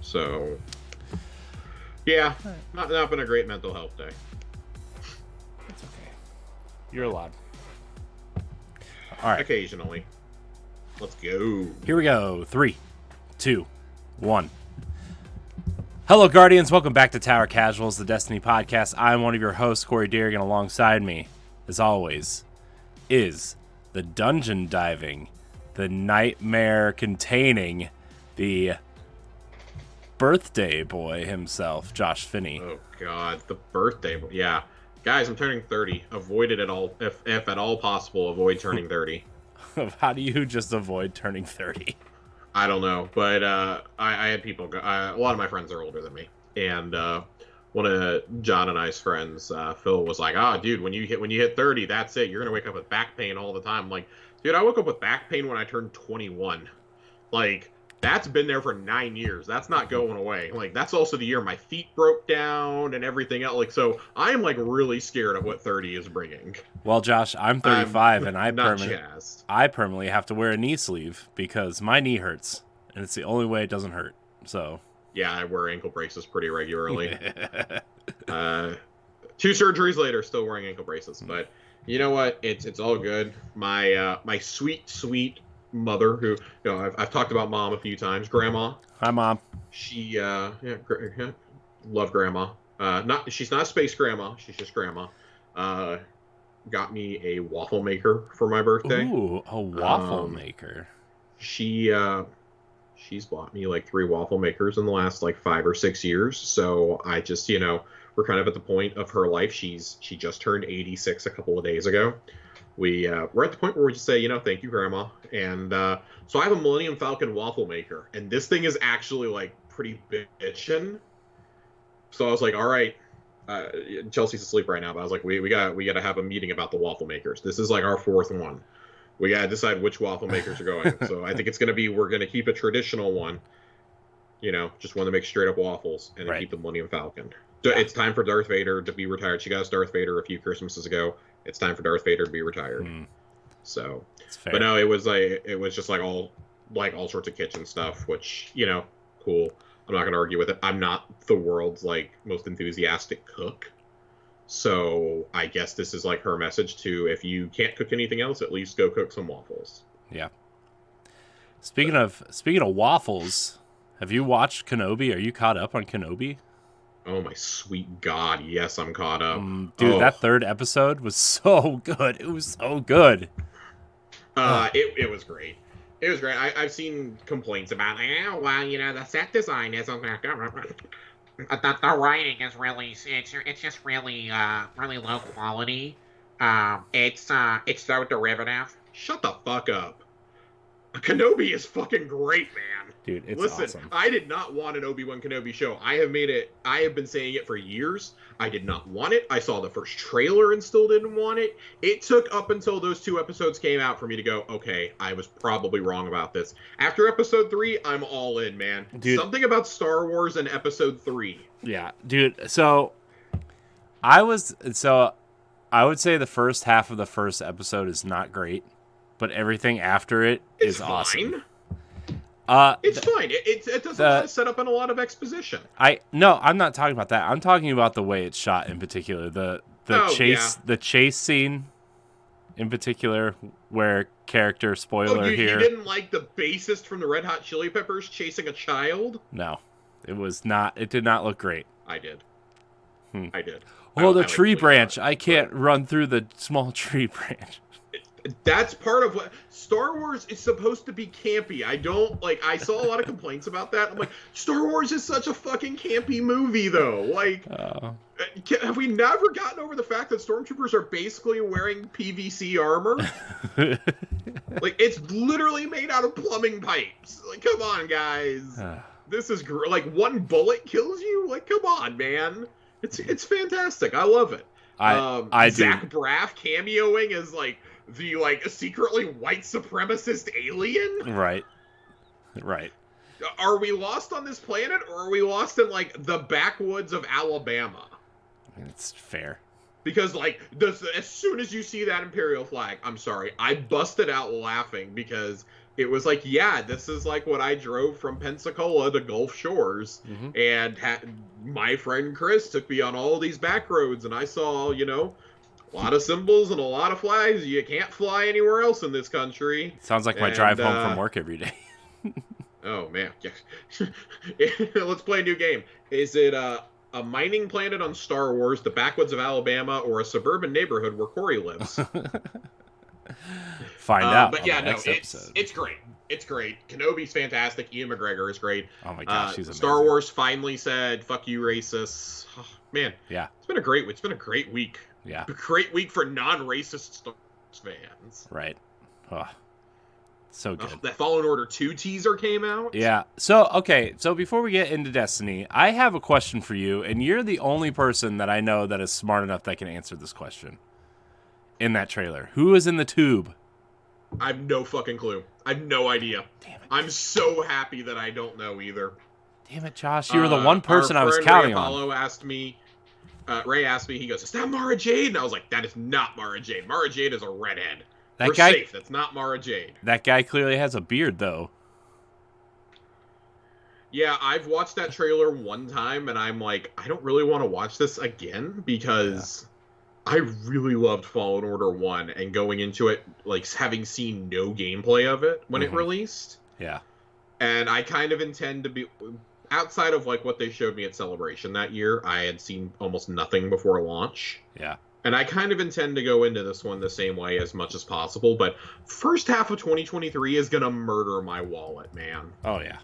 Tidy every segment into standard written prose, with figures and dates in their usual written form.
So, yeah, not been a great mental health day. It's okay. You're allowed. All right. Occasionally. Let's go. Here we go. 3, 2, 1. Hello, Guardians. Welcome back to Tower Casuals, the Destiny podcast. I'm one of your hosts, Corey Deerigan. Alongside me, as always, is the dungeon diving, the nightmare containing, the birthday boy himself, Josh Finney. Oh, God. The birthday. Yeah. Guys, I'm turning 30. Avoid it at all. If at all possible, avoid turning 30. How do you just avoid turning 30? I don't know, but I had people go. A lot of my friends are older than me, and one of John and I's friends, Phil, was like, dude, when you hit 30, that's it. You're gonna wake up with back pain all the time." I'm like, dude, I woke up with back pain when I turned 21. Like, that's been there for 9 years. That's not going away. Like, that's also the year my feet broke down and everything else. Like, so I am like really scared of what 30 is bringing. Well, Josh, I'm 35 and I permanently have to wear a knee sleeve because my knee hurts, and it's the only way it doesn't hurt. So yeah, I wear ankle braces pretty regularly. 2 surgeries later, still wearing ankle braces. But you know what? It's all good. My sweet mother, who, you know, I've talked about mom a few times. Grandma. Hi, Mom. She love grandma. She's not space grandma. She's just grandma. Got me a waffle maker for my birthday. Ooh, a waffle maker. She's bought me like 3 waffle makers in the last like 5 or 6 years. So I just, you know, we're kind of at the point of her life. She just turned 86 a couple of days ago. We're at the point where we just say, you know, thank you, Grandma. And so I have a Millennium Falcon waffle maker, and this thing is actually like pretty bitchin'. So I was like, all right, Chelsea's asleep right now, but I was like, we got to have a meeting about the waffle makers. This is like our 4th one. We got to decide which waffle makers are going. So I think it's going to be, we're going to keep a traditional one, you know, just one that makes straight up waffles, and then keep the Millennium Falcon. So it's time for Darth Vader to be retired. She got us Darth Vader a few Christmases ago. It's time for Darth Vader to be retired. So, but no, it was just like all sorts of kitchen stuff, which, you know, cool. I'm not gonna argue with it. I'm not the world's like most enthusiastic cook, so I guess this is like her message to, if you can't cook anything else, at least go cook some waffles. Yeah. Speaking of waffles, have you watched Kenobi? Are you caught up on Kenobi? Oh my sweet God, yes, I'm caught up. Dude, that 3rd episode was so good. It was so good. It was great. It was great. I've seen complaints about, well, you know, the set design isn't that good. The writing is really, it's just really low quality. It's so derivative. Shut the fuck up. Kenobi is fucking great, man. Dude, it's Listen, awesome. I did not want an Obi-Wan Kenobi show. I have been saying it for years. I did not want it. I saw the first trailer and still didn't want it. It took up until those 2 episodes came out for me to go, okay, I was probably wrong about this. After episode 3, I'm all in, man. Dude. Something about Star Wars in episode 3. Yeah, dude. So I would say the first half of the first episode is not great, but everything after it is awesome. It's fine. It does a lot of setup and a lot of exposition. No, I'm not talking about that. I'm talking about the way it's shot in particular. The chase scene in particular, where character spoiler here. You didn't like the bassist from the Red Hot Chili Peppers chasing a child? No, it did not look great. I did. I did. Oh, the tree branch. I can't run through the small tree branch. That's part of what Star Wars is supposed to be campy. I saw a lot of complaints about that. I'm like, Star Wars is such a fucking campy movie, though. Like, have we never gotten over the fact that stormtroopers are basically wearing PVC armor? Like, it's literally made out of plumbing pipes. Like, come on, guys. This is like, one bullet kills you? Like, come on, man. It's fantastic. I love it. I do. Zach Braff cameoing as like the secretly white supremacist alien. Right. Are we lost on this planet, or are we lost in like the backwoods of Alabama? It's fair. Because as soon as you see that Imperial flag, I'm sorry, I busted out laughing because it was like, yeah, this is like what I drove from Pensacola to Gulf Shores, Mm-hmm. and my friend Chris took me on all these back roads, and I saw, a lot of symbols and a lot of flags. You can't fly anywhere else in this country. Sounds like my And drive home from work every day. oh man, yeah. Let's play a new game. Is it a mining planet on Star Wars, the backwoods of Alabama, or a suburban neighborhood where Corey lives? Find out. But on yeah, the no, next episode. it's great. It's great. Kenobi's fantastic. Ian McGregor is great. Oh my gosh, she's amazing. Star Wars finally said "fuck you, racists." Oh, man, Yeah. it's been a great week. Yeah. A great week for non-racist Star Wars fans. Right. Oh, so good. That Fallen Order 2 teaser came out. Yeah. So before we get into Destiny, I have a question for you, and you're the only person that I know that is smart enough that can answer this question. In that trailer, who is in the tube? I have no fucking clue. I have no idea. Damn it. I'm so happy that I don't know either. Damn it, Josh. You were the one person I was counting on. Ray asked me, he goes, "Is that Mara Jade?" And I was like, "That is not Mara Jade. Mara Jade is a redhead. We're safe. That's not Mara Jade." That guy clearly has a beard, though. Yeah, I've watched that trailer one time, and I'm like, I don't really want to watch this again, because I really loved Fallen Order 1, and going into it, like, having seen no gameplay of it when it released. Yeah. And I kind of intend to be... Outside of, like, what they showed me at Celebration that year, I had seen almost nothing before launch. Yeah. And I kind of intend to go into this one the same way as much as possible, but first half of 2023 is going to murder my wallet, man. Oh, yeah.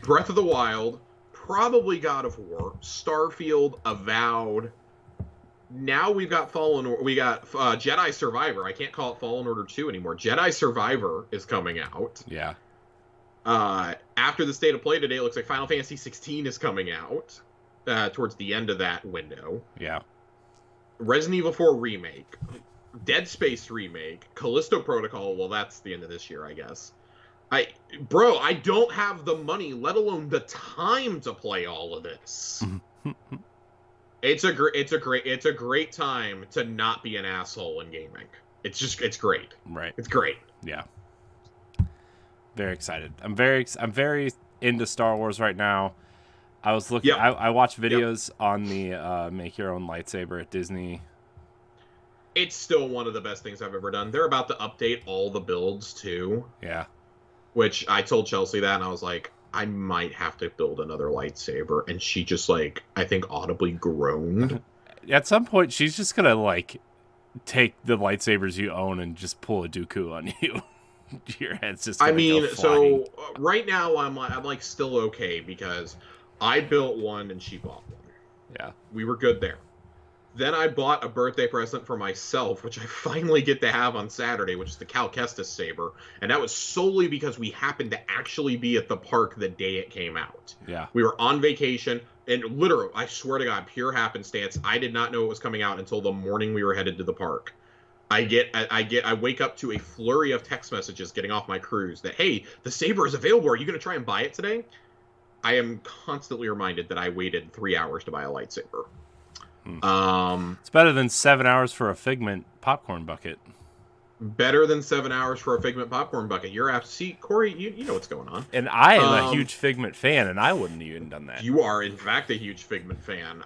Breath of the Wild, probably God of War, Starfield, Avowed. Now we've got Jedi Survivor. I can't call it Fallen Order 2 anymore. Jedi Survivor is coming out. Yeah. After the State of Play today, it looks like Final Fantasy 16 is coming out towards the end of that window. Yeah. Resident Evil 4 Remake, Dead Space Remake, Callisto Protocol, well, that's the end of this year, I guess. I don't have the money, let alone the time to play all of this. It's a great time to not be an asshole in gaming. It's great. Right. It's great. Yeah. Very excited. I'm very into Star Wars right now. I was looking. Yep. I watched videos on the make your own lightsaber at Disney. It's still one of the best things I've ever done. They're about to update all the builds too. Yeah. Which I told Chelsea that, and I was like, I might have to build another lightsaber, and she just like, I think audibly groaned. At some point, she's just gonna like take the lightsabers you own and just pull a Dooku on you. Your head's just. I mean, so right now I'm like still okay because I built one and she bought one. Yeah, we were good there. Then I bought a birthday present for myself, which I finally get to have on Saturday, which is the Cal Kestis saber, and that was solely because we happened to actually be at the park the day it came out. Yeah, we were on vacation, and literally, I swear to God, pure happenstance, I did not know it was coming out until the morning we were headed to the park. I wake up to a flurry of text messages getting off my cruise that, hey, the saber is available. Are you going to try and buy it today? I am constantly reminded that I waited 3 hours to buy a lightsaber. It's better than 7 hours for a Figment popcorn bucket. Better than 7 hours for a Figment popcorn bucket. You're after. See, Corey, you know what's going on. And I am a huge Figment fan, and I wouldn't have even done that. You are, in fact, a huge Figment fan.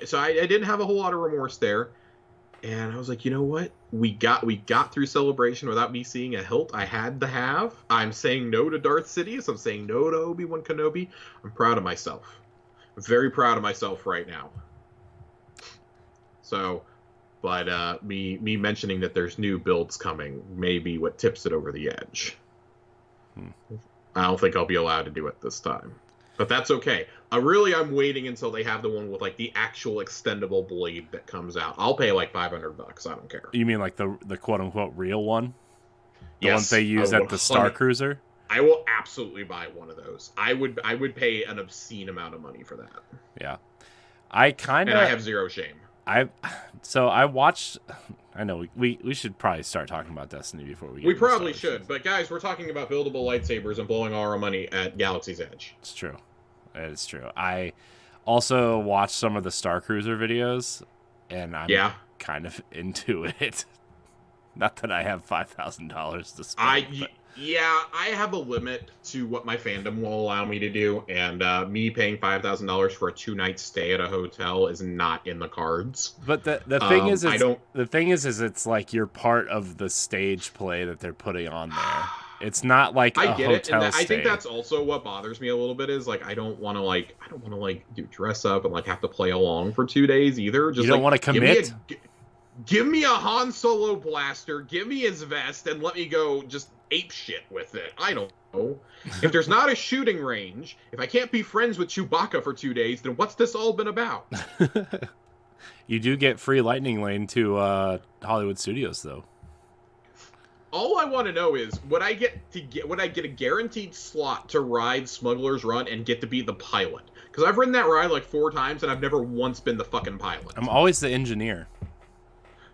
So I didn't have a whole lot of remorse there. And I was like, you know what? We got through Celebration without me seeing a hilt I had to have. I'm saying no to Darth Sidious. I'm saying no to Obi-Wan Kenobi. I'm proud of myself. I'm very proud of myself right now. So, but me mentioning that there's new builds coming may be what tips it over the edge. I don't think I'll be allowed to do it this time. But that's okay. I'm waiting until they have the one with like the actual extendable blade that comes out. I'll pay like $500. I don't care. You mean like the quote unquote real one? The Yes, ones they use at the Star Cruiser? I will absolutely buy one of those. I would pay an obscene amount of money for that. Yeah. I have zero shame. I watched. I know we should probably start talking about Destiny before we. We probably should, but guys, we're talking about buildable lightsabers and blowing all our money at Galaxy's Edge. It's true. It is true. I also watched some of the Star Cruiser videos, and I'm kind of into it. Not that I have $5,000 to I spend. But... yeah, I have a limit to what my fandom will allow me to do, and me paying $5,000 for a 2-night stay at a hotel is not in the cards. But the thing is, I don't. the thing is it's like you're part of the stage play that they're putting on there. It's not like I a get it, and hotel stay. I think that's also what bothers me a little bit is like I don't want to do dress up and like have to play along for 2 days either. Just you don't want to commit. Give me a Han Solo blaster, give me his vest, and let me go just ape shit with it. I don't know. If there's not a shooting range, if I can't be friends with Chewbacca for 2 days, then what's this all been about? You do get free lightning lane to Hollywood Studios, though. All I want to know is, would I get a guaranteed slot to ride Smuggler's Run and get to be the pilot? Because I've ridden that ride like 4 times, and I've never once been the fucking pilot. I'm always the engineer.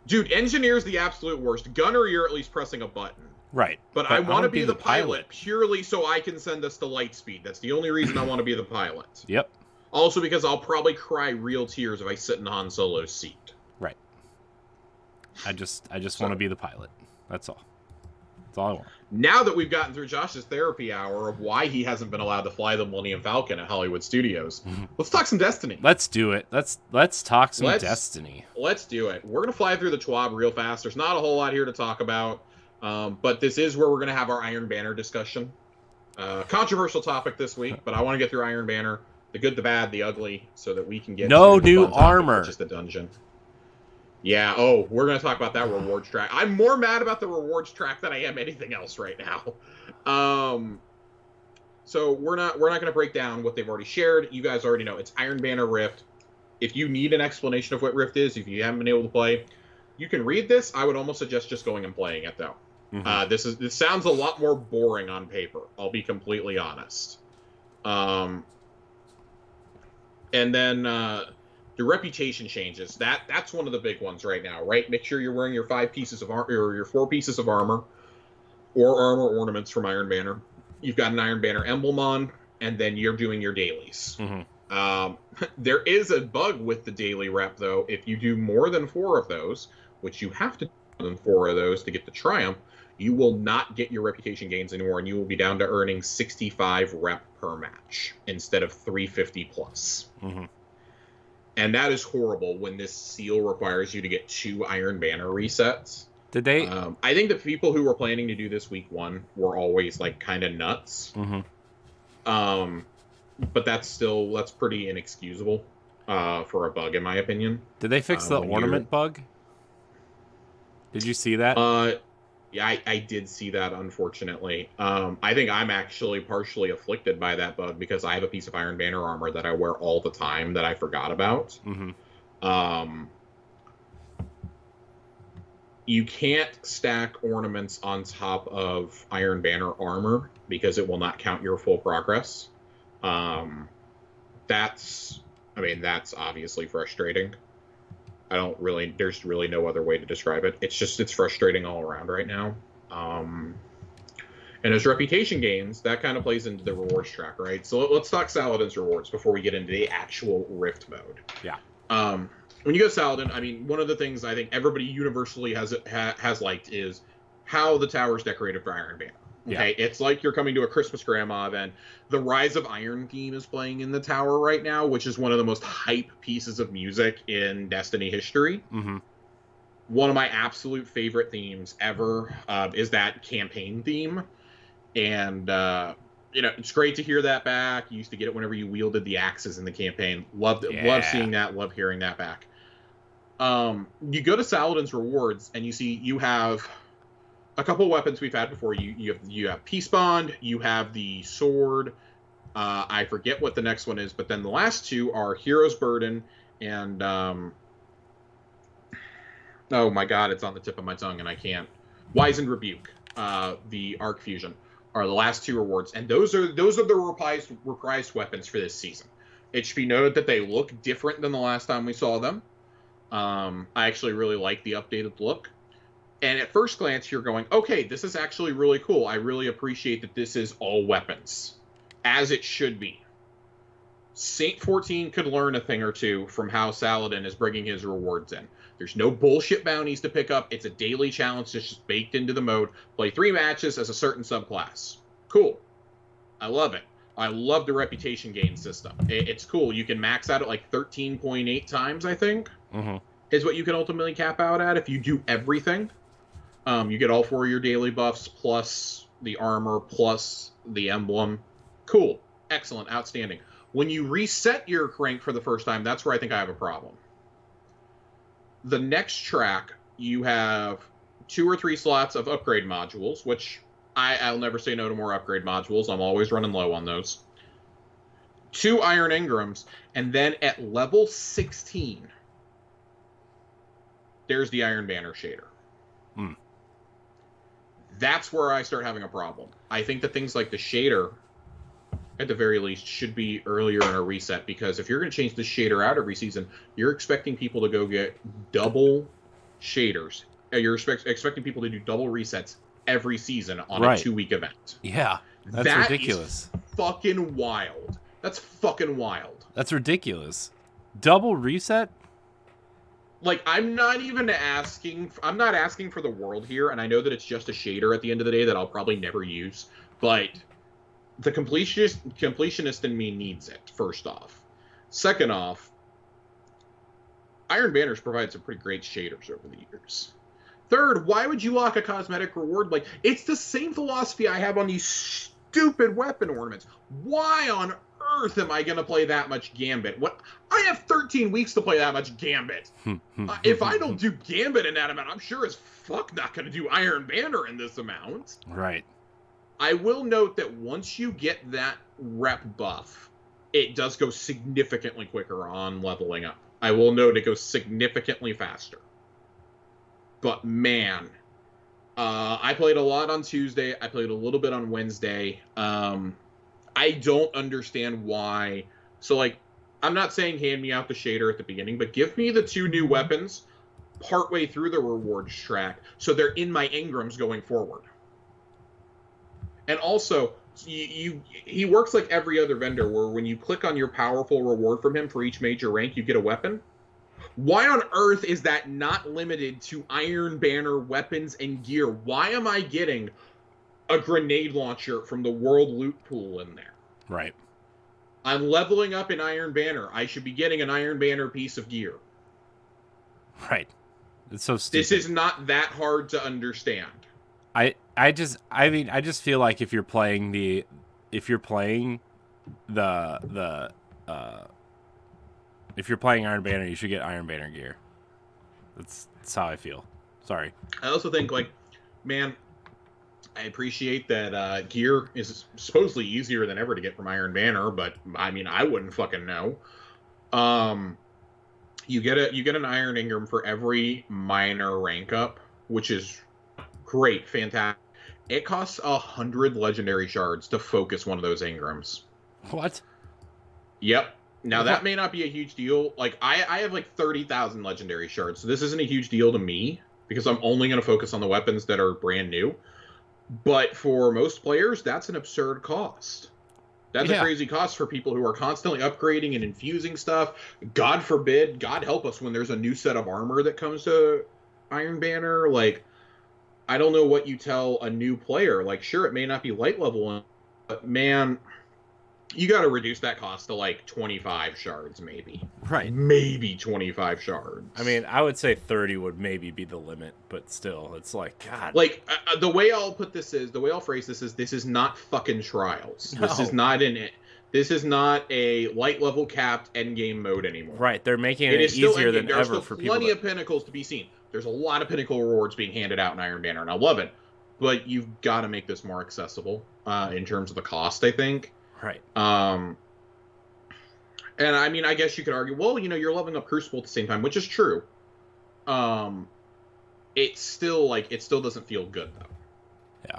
Dude, engineer's the absolute worst. Gunner, you're at least pressing a button. Right. But I want to be the pilot purely so I can send us to Lightspeed. That's the only reason I want to be the pilot. Yep. Also because I'll probably cry real tears if I sit in Han Solo's seat. Right. I just want to be the pilot. That's all. That's all I want. Now that we've gotten through Josh's therapy hour of why he hasn't been allowed to fly the Millennium Falcon at Hollywood Studios, let's talk some Destiny. Let's do it. Let's talk some Destiny. Let's do it. We're going to fly through the TWAB real fast. There's not a whole lot here to talk about, but this is where we're going to have our Iron Banner discussion. Controversial topic this week, but I want to get through Iron Banner, the good, the bad, the ugly, so that we can get no to new the fun topic, armor, which is the dungeon. Yeah, we're going to talk about that rewards track. I'm more mad about the rewards track than I am anything else right now. So we're not going to break down what they've already shared. You guys already know it's Iron Banner Rift. If you need an explanation of what Rift is, if you haven't been able to play, you can read this. I would almost suggest just going and playing it though. Mm-hmm. This sounds a lot more boring on paper. I'll be completely honest. And then the reputation changes. That's one of the big ones right now, right? Make sure you're wearing your 5 pieces of armor or your 4 pieces of armor or armor ornaments from Iron Banner. You've got an Iron Banner emblem on, and then you're doing your dailies. Mm-hmm. There is a bug with the daily rep, though. If you do more than 4 of those, which you have to do more than 4 of those to get the Triumph, you will not get your reputation gains anymore, and you will be down to earning 65 rep per match instead of 350 plus. Mm-hmm. And that is horrible when this seal requires you to get 2 Iron Banner resets. Did they? I think the people who were planning to do this week 1 were always like kind of nuts. Mm-hmm. But that's pretty inexcusable for a bug, in my opinion. Did they fix the ornament bug? Did you see that? Yeah, I did see that, unfortunately. I think I'm actually partially afflicted by that bug because I have a piece of Iron Banner armor that I wear all the time that I forgot about. Mm-hmm. You can't stack ornaments on top of Iron Banner armor because it will not count your full progress. That's obviously frustrating. There's really no other way to describe it. It's frustrating all around right now. And as reputation gains, that kind of plays into the rewards track, right? So let's talk Saladin's rewards before we get into the actual Rift mode. Yeah. When you go Saladin, I mean, one of the things I think everybody universally has liked is how the tower's decorated for Iron Banner. Okay, yeah. It's like you're coming to a Christmas Grandma event. The Rise of Iron theme is playing in the tower right now, which is one of the most hype pieces of music in Destiny history. Mm-hmm. One of my absolute favorite themes ever is that campaign theme. And, it's great to hear that back. You used to get it whenever you wielded the axes in the campaign. Love seeing that, love hearing that back. You go to Saladin's rewards, and you see you have a couple weapons we've had before. You have Peace Bond, you have the sword. I forget what the next one is, but then the last 2 are Hero's Burden and oh my god, it's on the tip of my tongue and I can't. Wizened Rebuke, the Arc Fusion, are the last 2 rewards, and those are the reprised weapons for this season. It should be noted that they look different than the last time we saw them. I actually really like the updated look. And at first glance, you're going, okay, this is actually really cool. I really appreciate that this is all weapons, as it should be. Saint 14 could learn a thing or two from how Saladin is bringing his rewards in. There's no bullshit bounties to pick up. It's a daily challenge that's just baked into the mode. Play 3 matches as a certain subclass. Cool. I love it. I love the reputation gain system. It's cool. You can max out at like 13.8 times, I think, is what you can ultimately cap out at if you do everything. You get all 4 of your daily buffs, plus the armor, plus the emblem. Cool. Excellent. Outstanding. When you reset your rank for the first time, that's where I think I have a problem. The next track, you have 2 or 3 slots of upgrade modules, which I'll never say no to more upgrade modules. I'm always running low on those. 2 Iron Engrams, and then at level 16, there's the Iron Banner shader. That's where I start having a problem. I think that things like the shader, at the very least, should be earlier in a reset, because if you're going to change the shader out every season, you're expecting people to go get double shaders. You're expecting people to do double resets every season on a 2-week event. Yeah, that's ridiculous. Fucking wild. That's fucking wild. That's ridiculous. Double reset? Like, I'm not asking for the world here, and I know that it's just a shader at the end of the day that I'll probably never use, but the completionist in me needs it, first off. Second off, Iron Banner's provided some pretty great shaders over the years. Third, why would you lock a cosmetic reward? Like, it's the same philosophy I have on these stupid weapon ornaments. Why on earth am I going to play that much Gambit? What? I have 13 weeks to play that much Gambit. If I don't do Gambit in that amount, I'm sure as fuck not going to do Iron Banner in this amount. Right. I will note that once you get that rep buff, it does go significantly quicker on leveling up. I will note it goes significantly faster. But man, I played a lot on Tuesday. I played a little bit on Wednesday. I don't understand why. So, like, I'm not saying hand me out the shader at the beginning, but give me the 2 new weapons partway through the rewards track so they're in my engrams going forward. And also, he works like every other vendor, where when you click on your powerful reward from him for each major rank, you get a weapon. Why on earth is that not limited to Iron Banner weapons and gear? Why am I getting a grenade launcher from the world loot pool in there? Right. I'm leveling up in Iron Banner. I should be getting an Iron Banner piece of gear. Right. It's so stupid. This is not that hard to understand. I just feel like if you're playing if you're playing Iron Banner, you should get Iron Banner gear. That's how I feel. Sorry. I also think, like, man, I appreciate that gear is supposedly easier than ever to get from Iron Banner, but I mean, I wouldn't fucking know. You get an Iron Ingram for every minor rank up, which is great, fantastic. It costs 100 legendary shards to focus one of those Ingrams. What? Yep. Now, that may not be a huge deal. Like, I have like 30,000 legendary shards, so this isn't a huge deal to me, because I'm only going to focus on the weapons that are brand new. But for most players, that's an absurd cost. That's a crazy cost for people who are constantly upgrading and infusing stuff. God forbid, God help us, when there's a new set of armor that comes to Iron Banner. Like, I don't know what you tell a new player. Like, sure, it may not be light level, but man, you got to reduce that cost to like 25 shards, maybe. Right. Maybe 25 shards. I mean, I would say 30 would maybe be the limit, but still, it's like, God. Like, the way I'll phrase this is not fucking Trials. No. This is not a light level capped endgame mode anymore. Right. They're making it easier than ever for people. There's plenty of pinnacles to be seen. There's a lot of pinnacle rewards being handed out in Iron Banner, and I love it. But you've got to make this more accessible in terms of the cost, I think. Right. And I mean, I guess you could argue, well, you're leveling up Crucible at the same time, which is true. It's still doesn't feel good though. Yeah.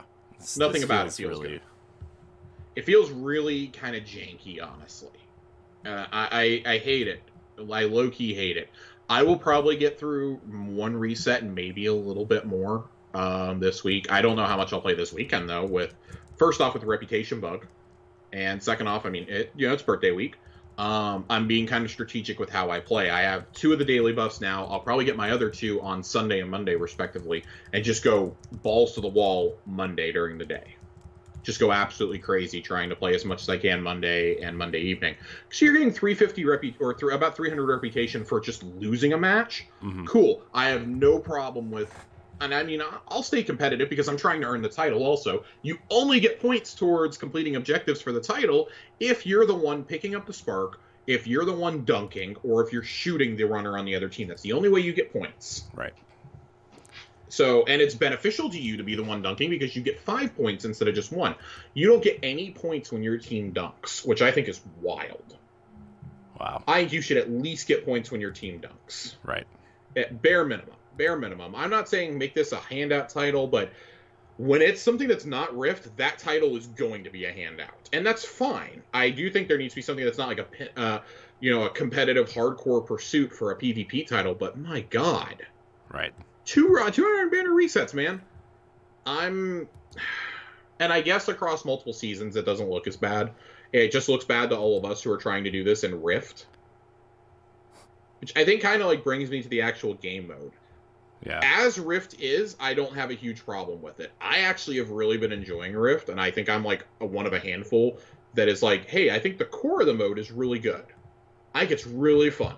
Nothing about it feels good. It feels really kind of janky, honestly. I hate it. I low-key hate it. I will probably get through one reset and maybe a little bit more this week. I don't know how much I'll play this weekend though. First off, with the reputation bug. And second off, I mean, it's birthday week. I'm being kind of strategic with how I play. I have 2 of the daily buffs now. I'll probably get my other 2 on Sunday and Monday, respectively, and just go balls to the wall Monday during the day. Just go absolutely crazy trying to play as much as I can Monday and Monday evening. So you're getting 350 about 300 reputation for just losing a match. Mm-hmm. Cool. I have no problem with. And I mean, I'll stay competitive because I'm trying to earn the title also. You only get points towards completing objectives for the title if you're the one picking up the spark, if you're the one dunking, or if you're shooting the runner on the other team. That's the only way you get points. Right. So, and it's beneficial to you to be the one dunking because you get 5 points instead of just 1. You don't get any points when your team dunks, which I think is wild. Wow. I think you should at least get points when your team dunks. Right. At bare minimum. Bare minimum. I'm not saying make this a handout title, but when it's something that's not Rift, that title is going to be a handout, and that's fine. I do think there needs to be something that's not like a competitive hardcore pursuit for a PvP title. But my God, right? 2 Iron Banner resets, man. And I guess across multiple seasons, it doesn't look as bad. It just looks bad to all of us who are trying to do this in Rift, which I think kind of like brings me to the actual game mode. Yeah. As Rift is, I don't have a huge problem with it. I actually have really been enjoying Rift, and I think I'm like one of a handful that is like, hey, I think the core of the mode is really good. I think it's really fun.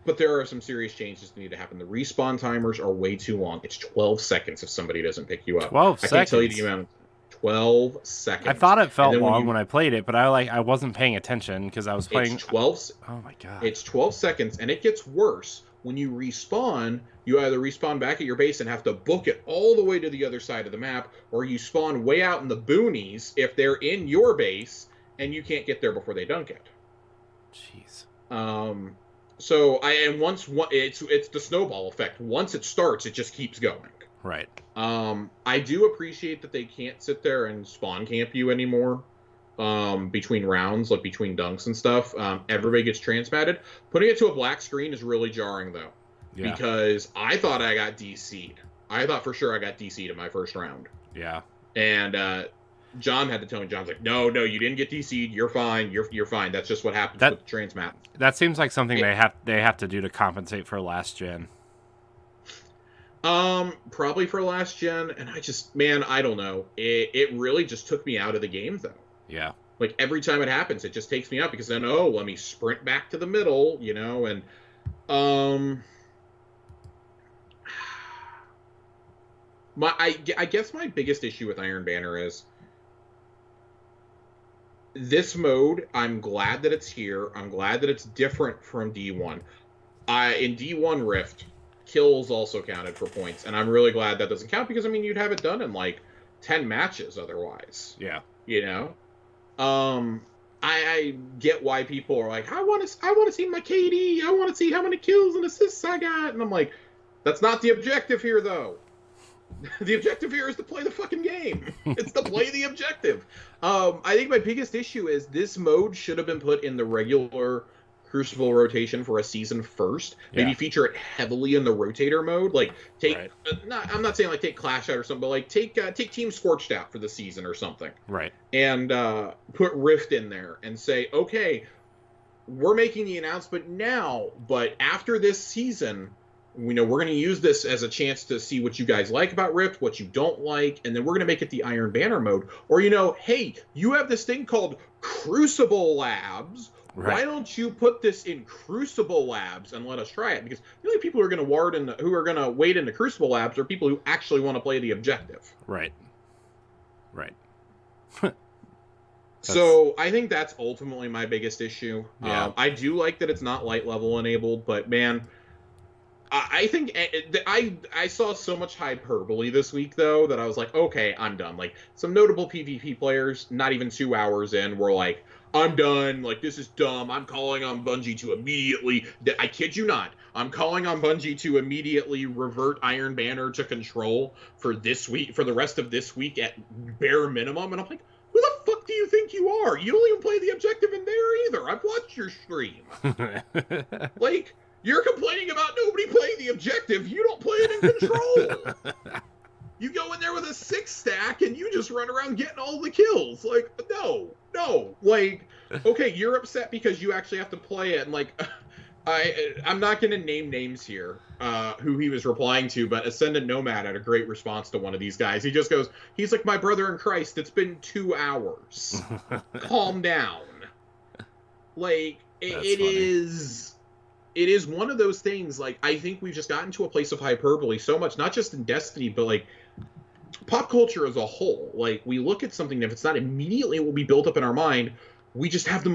But there are some serious changes that need to happen. The respawn timers are way too long. It's 12 seconds if somebody doesn't pick you up. 12 seconds? I can't tell you the amount. 12 seconds. I thought it felt long when I played it, but I wasn't paying attention because I was playing... It's 12... Oh my God. It's 12 seconds, and it gets worse. When you respawn, you either respawn back at your base and have to book it all the way to the other side of the map, or you spawn way out in the boonies if they're in your base, and you can't get there before they dunk it. Jeez. It's the snowball effect. Once it starts, it just keeps going. Right. I do appreciate that they can't sit there and spawn camp you anymore. Between rounds, like between dunks and stuff. Everybody gets transmatted. Putting it to a black screen is really jarring, though. Yeah. Because I thought I got DC'd. I thought for sure I got DC'd in my first round. Yeah. And John had to tell me, John's like, no, you didn't get DC'd. You're fine. You're fine. That's just what happens with the transmat. That seems like something they have to do to compensate for last gen. Probably for last gen, and I don't know. It really just took me out of the game, though. Yeah. Like, every time it happens, it just takes me out because then, let me sprint back to the middle, and, I guess my biggest issue with Iron Banner is this mode. I'm glad that it's here. I'm glad that it's different from D1. In D1 Rift, kills also counted for points, and I'm really glad that doesn't count because, you'd have it done in, 10 matches otherwise. Yeah. I get why people are like, I want to see my KD. I want to see how many kills and assists I got. And I'm like, that's not the objective here, though. The objective here is to play the fucking game. It's to play the objective. I think my biggest issue is this mode should have been put in the regular Crucible rotation for a season first. Maybe feature it heavily in the rotator mode. Like I'm not saying take Clash out or something, but take Team Scorched out for the season or something. Right. And put Rift in there and say, okay, we're making the announcement now, but after this season, we're going to use this as a chance to see what you guys like about Rift, what you don't like, and then we're going to make it the Iron Banner mode. Or, hey, you have this thing called Crucible Labs. Right. Why don't you put this in Crucible Labs and let us try it? Because the only people who are going to wait in the Crucible Labs are people who actually want to play the objective. Right. Right. So I think that's ultimately my biggest issue. Yeah. I do like that it's not light level enabled, but man, I think I saw so much hyperbole this week, though, that I was like, okay, I'm done. Some notable PvP players, not even 2 hours in, were like, I'm done. This is dumb. I'm calling on Bungie to immediately... I kid you not. I'm calling on Bungie to immediately revert Iron Banner to control for this week, for the rest of this week at bare minimum. And I'm like, who the fuck do you think you are? You don't even play the objective in there either. I've watched your stream. You're complaining about nobody playing the objective. You don't play it in control. You go in there with a 6 stack and you just run around getting all the kills. No. okay, you're upset because you actually have to play it, and like, I'm not going to name names here, who he was replying to, but Ascendant Nomad had a great response to one of these guys. He just goes, he's like, my brother in Christ, it's been 2 hours. Calm down. Like, it is one of those things, like, I think we've just gotten to a place of hyperbole so much, not just in Destiny, but like, pop culture as a whole. Like, we look at something, and if it's not immediately what we built up in our mind, we just have the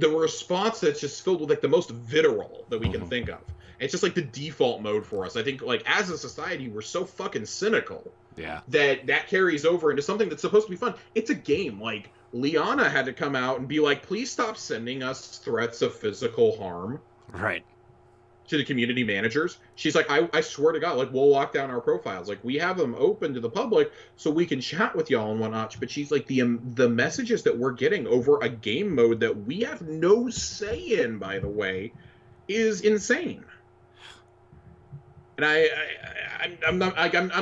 response that's just filled with like the most vitriol that we can think of. It's just like the default mode for us. I think like as a society, we're so fucking cynical. Yeah. That carries over into something that's supposed to be fun. It's a game. Like Liana had to come out and be like, please stop sending us threats of physical harm. Right. To the community managers. She's like, I swear to God, like we'll lock down our profiles. Like we have them open to the public so we can chat with y'all and whatnot. But she's like, the messages that we're getting over a game mode that we have no say in, by the way, is insane. And I'm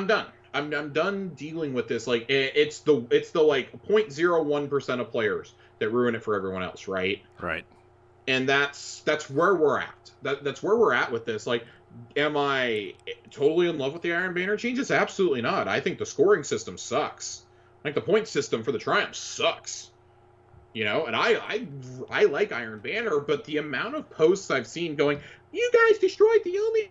done. I'm done dealing with this. Like it's the like 0.01% of players that ruin it for everyone else, right? Right. And that's where we're at. That's where we're at with this. Like, am I totally in love with the Iron Banner changes? Absolutely not. I think the scoring system sucks. Like the point system for the Triumph sucks. You know, and I like Iron Banner, but the amount of posts I've seen going, you guys destroyed the only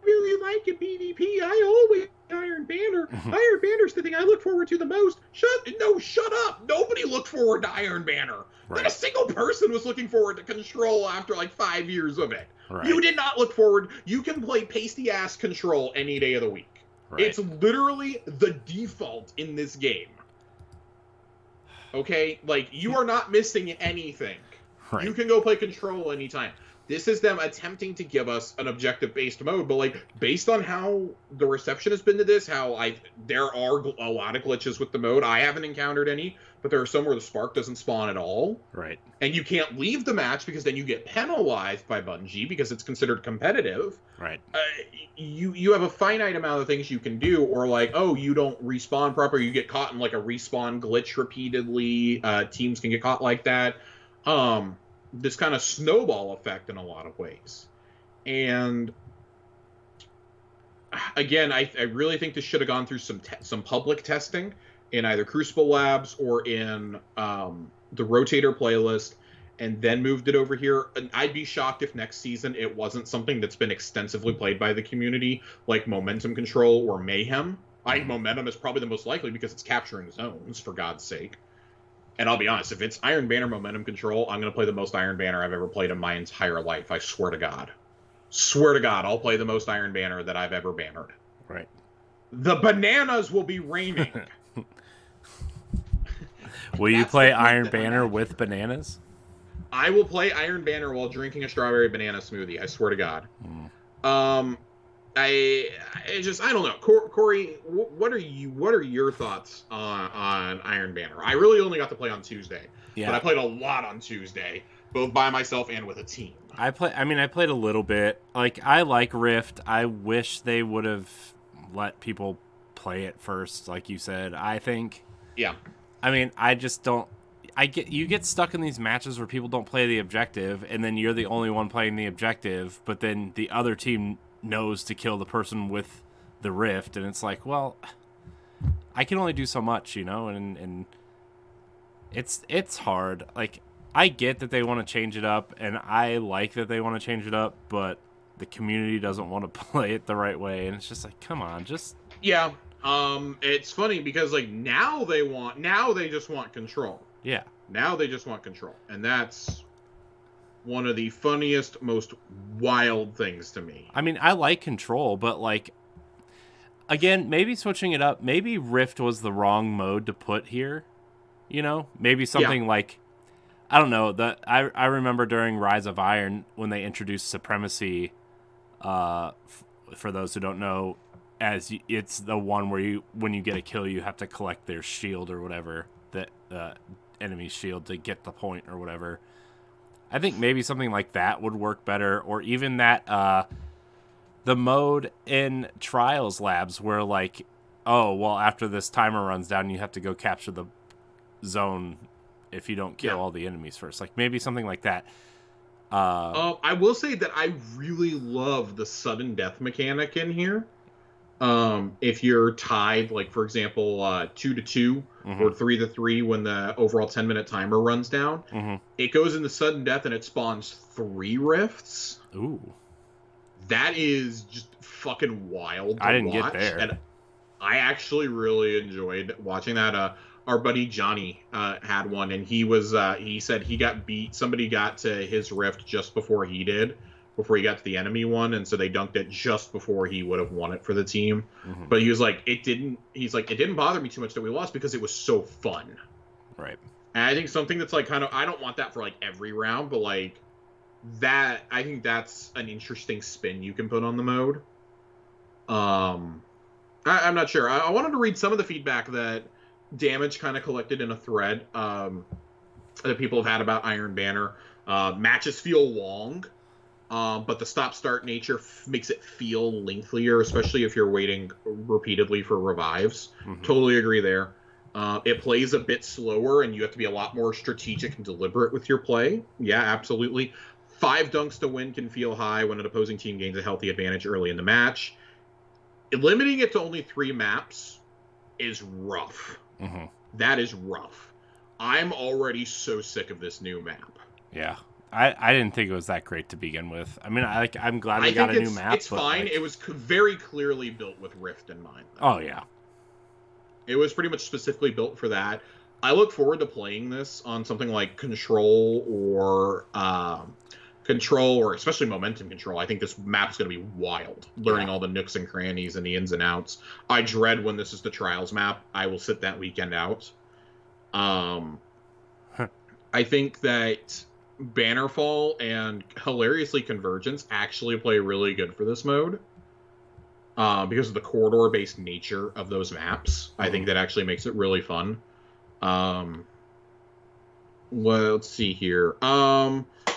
really like in PvP. I always Iron Banner. Iron Banner's the thing I look forward to the most. Shut up. Nobody looked forward to Iron Banner. Right. Not a single person was looking forward to Control after like 5 years of it. Right. You did not look forward. You can play pasty ass Control any day of the week. Right. It's literally the default in this game. Okay? Like, you are not missing anything. Right. You can go play Control anytime. This is them attempting to give us an objective-based mode, but like based on how the reception has been to this, there are a lot of glitches with the mode. I haven't encountered any, but there are some where the spark doesn't spawn at all. Right. And you can't leave the match because then you get penalized by Bungie because it's considered competitive. Right. You have a finite amount of things you can do, or like, oh, you don't respawn properly, you get caught in like a respawn glitch repeatedly. Teams can get caught like that. This kind of snowball effect in a lot of ways. And again, I really think this should have gone through some public testing in either Crucible Labs or in the Rotator playlist, and then moved it over here. And I'd be shocked if next season it wasn't something that's been extensively played by the community, like Momentum Control or Mayhem. I think Momentum is probably the most likely because it's capturing zones, for God's sake. And I'll be honest, if it's Iron Banner Momentum Control, I'm going to play the most Iron Banner I've ever played in my entire life. I swear to God. Swear to God, I'll play the most Iron Banner that I've ever bannered. Right. The bananas will be raining. Will you play Iron Banner with bananas? I will play Iron Banner while drinking a strawberry banana smoothie. I swear to God. I don't know. Corey, what are your thoughts on Iron Banner? I really only got to play on Tuesday, but I played a lot on Tuesday, both by myself and with a team. I played a little bit. Like, I like Rift. I wish they would have let people play it first, like you said. I think. Yeah. I mean, I just don't. You get stuck in these matches where people don't play the objective, and then you're the only one playing the objective, but then the other team knows to kill the person with the rift, and it's like, well, I can only do so much, you know, and it's hard. Like, I get that they want to change it up, and I like that they want to change it up, but the community doesn't want to play it the right way, and it's just like, come on, just it's funny because like now they just want control. Yeah. Now they just want control, and that's one of the funniest, most wild things to me. I mean, I like control, but like, again, maybe switching it up, maybe Rift was the wrong mode to put here. You know, maybe something like, I don't know. I remember during Rise of Iron when they introduced Supremacy. For those who don't know, as it's the one where when you get a kill, you have to collect their shield or whatever, that enemy's shield, to get the point or whatever. I think maybe something like that would work better, or even that the mode in Trials Labs where like, oh, well, after this timer runs down, you have to go capture the zone if you don't kill all the enemies first. Like maybe something like that. I will say that I really love the sudden death mechanic in here. If you're tied, like for example, 2-2 or 3-3 when the overall 10-minute timer runs down, it goes into sudden death and it spawns 3 rifts. Ooh. That is just fucking wild to I didn't watch. get there. And I actually really enjoyed watching that. Our buddy Johnny had one, and he said he got beat. Somebody got to his rift just before he did, before he got to the enemy one, and so they dunked it just before he would have won it for the team. But he was like, it didn't bother me too much that we lost because it was so fun. Right. And I think something that's like kind of, I don't want that for like every round, but like that, I think that's an interesting spin you can put on the mode. I'm not sure. I wanted to read some of the feedback that Damage kind of collected in a thread that people have had about Iron Banner. Matches feel long, but the stop-start nature makes it feel lengthier, especially if you're waiting repeatedly for revives. Totally agree there. It plays a bit slower, and you have to be a lot more strategic and deliberate with your play. Yeah, absolutely. 5 dunks to win can feel high when an opposing team gains a healthy advantage early in the match. Limiting it to only 3 maps is rough. That is rough. I'm already so sick of this new map. Yeah. I didn't think it was that great to begin with. I mean, I'm glad we got a new map. It's fine. Like, it was very clearly built with Rift in mind, though. Oh, yeah. It was pretty much specifically built for that. I look forward to playing this on something like Control or especially Momentum Control. I think this map is going to be wild, learning all the nooks and crannies and the ins and outs. I dread when this is the Trials map. I will sit that weekend out. I think that Bannerfall and hilariously Convergence actually play really good for this mode because of the corridor-based nature of those maps. I think that actually makes it really fun. Well, let's see here.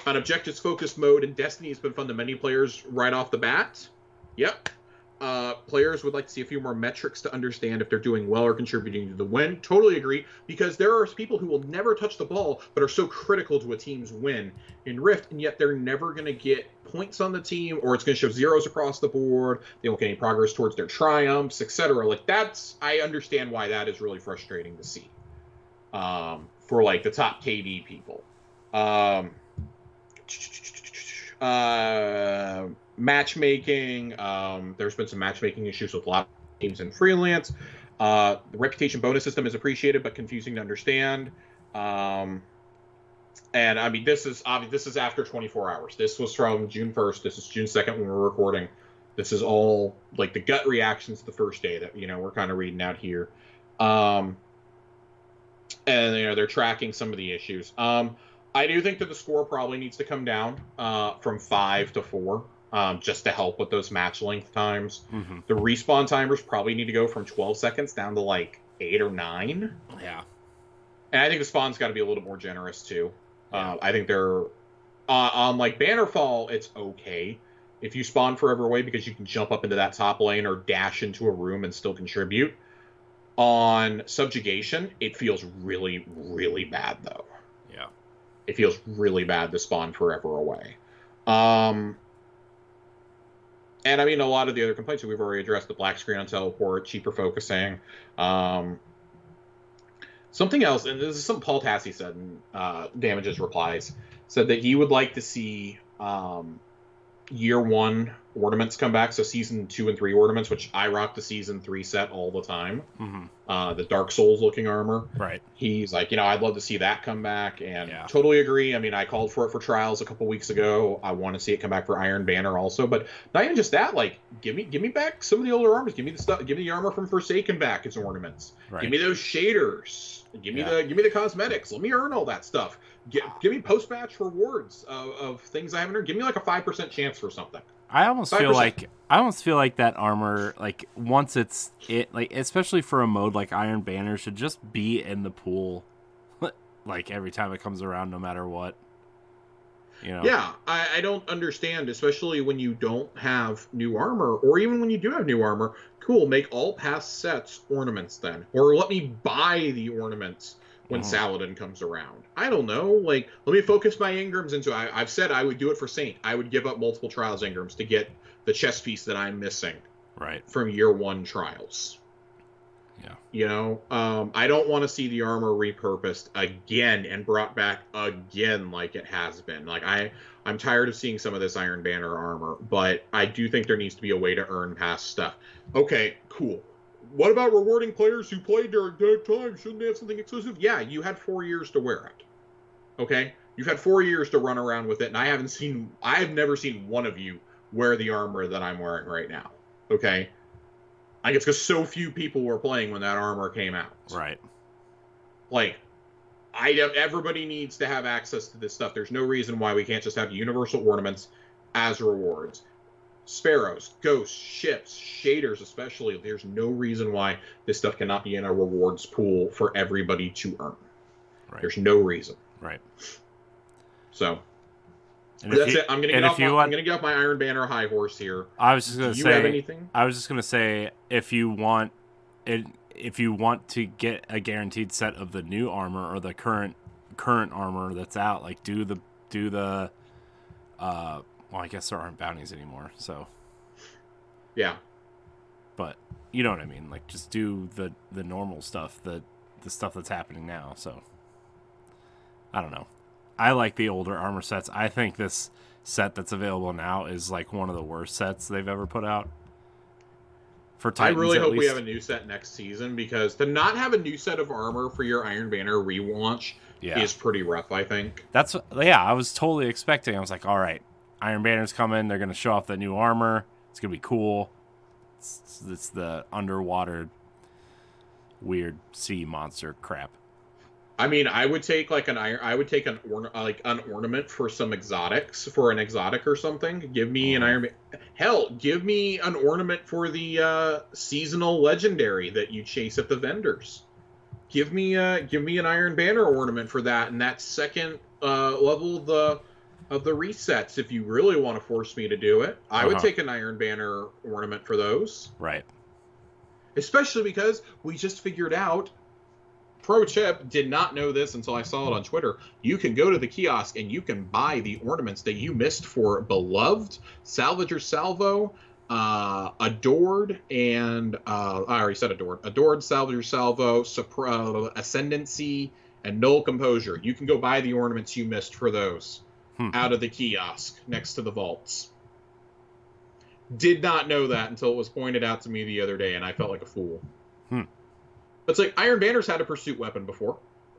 An objectives-focused mode in Destiny has been fun to many players right off the bat. Yep. Players would like to see a few more metrics to understand if they're doing well or contributing to the win. Totally agree, because there are people who will never touch the ball but are so critical to a team's win in Rift, and yet they're never going to get points on the team, or it's going to show zeros across the board. They won't get any progress towards their triumphs, etc. Like, I understand why that is really frustrating to see for, like, the top KD people. Matchmaking. There's been some matchmaking issues with a lot of teams in freelance. The reputation bonus system is appreciated but confusing to understand. And I mean, this is after 24 hours. This was from June 1st. This is June 2nd when we're recording. This is all like the gut reactions the first day that we're kind of reading out here. And they're tracking some of the issues. I do think that the score probably needs to come down from 5 to 4, just to help with those match length times. The respawn timers probably need to go from 12 seconds down to like 8 or 9. Yeah. And I think the spawn's got to be a little more generous too. I think they're on like Bannerfall, it's okay if you spawn forever away because you can jump up into that top lane or dash into a room and still contribute. On Subjugation, it feels really, really bad though. Yeah. It feels really bad to spawn forever away. And I mean, a lot of the other complaints that we've already addressed, the black screen on teleport, cheaper focusing. Something else, and this is something Paul Tassi said in Damage's replies, said that he would like to see year 1 ornaments come back, so season 2 and 3 ornaments, which I rock the season 3 set all the time. The Dark Souls looking armor. Right. He's like, I'd love to see that come back, and totally agree. I mean, I called for it for Trials a couple weeks ago. I want to see it come back for Iron Banner also, but not even just that. Like, give me back some of the older armors. Give me the stuff. Give me the armor from Forsaken back as ornaments. Right. Give me those shaders. Give me the cosmetics. Let me earn all that stuff. Give me post-match rewards of things I haven't earned. Give me like a 5% chance for something. I almost feel like that armor, like once like especially for a mode like Iron Banner, should just be in the pool, like every time it comes around, no matter what. Yeah, I don't understand, especially when you don't have new armor, or even when you do have new armor. Cool, make all past sets ornaments then, or let me buy the ornaments when Saladin comes around. I don't know. Like, let me focus my Ingrams into. I've said I would do it for Saint. I would give up multiple Trials Ingrams to get the chess piece that I'm missing. Right. From year 1 Trials. Yeah. You know, I don't want to see the armor repurposed again and brought back again like it has been. Like, I'm tired of seeing some of this Iron Banner armor, but I do think there needs to be a way to earn past stuff. Okay, cool. What about rewarding players who played during that time? Shouldn't they have something exclusive? Yeah, you had 4 years to wear it. Okay? You've had 4 years to run around with it, and I've never seen one of you wear the armor that I'm wearing right now. Okay? I think it's because so few people were playing when that armor came out. Right. Like, everybody needs to have access to this stuff. There's no reason why we can't just have universal ornaments as rewards. Sparrows, ghosts, ships, shaders especially. There's no reason why this stuff cannot be in a rewards pool for everybody to earn. Right. There's no reason. Right. So that's it. I'm gonna get off my Iron Banner high horse here. I was just gonna say. Do you have anything? I was just gonna say, if you want to get a guaranteed set of the new armor or the current armor that's out, like do the well, I guess there aren't bounties anymore, so yeah. But you know what I mean. Like, just do the normal stuff, the stuff that's happening now. So I don't know. I like the older armor sets. I think this set that's available now is like one of the worst sets they've ever put out. For Titans, I really hope we have a new set next season, because to not have a new set of armor for your Iron Banner relaunch is pretty rough, I think. I was totally expecting. I was like, all right, Iron Banner's coming. They're going to show off the new armor. It's going to be cool. It's the underwater weird sea monster crap. I mean, I would take an ornament for some exotics, for an exotic or something. Give me an Iron Hell, give me an ornament for the seasonal legendary that you chase at the vendors. Give me an Iron Banner ornament for that, and that second level of the resets. If you really want to force me to do it, I would take an Iron Banner ornament for those. Right. Especially because we just figured out. Pro tip, did not know this until I saw it on Twitter. You can go to the kiosk and you can buy the ornaments that you missed for Beloved, Salvager Salvo, Adored, and I already said Adored. Adored, Salvager Salvo, Ascendancy, and Null Composure. You can go buy the ornaments you missed for those out of the kiosk next to the vaults. Did not know that until it was pointed out to me the other day, and I felt like a fool. It's like Iron Banner's had a pursuit weapon before.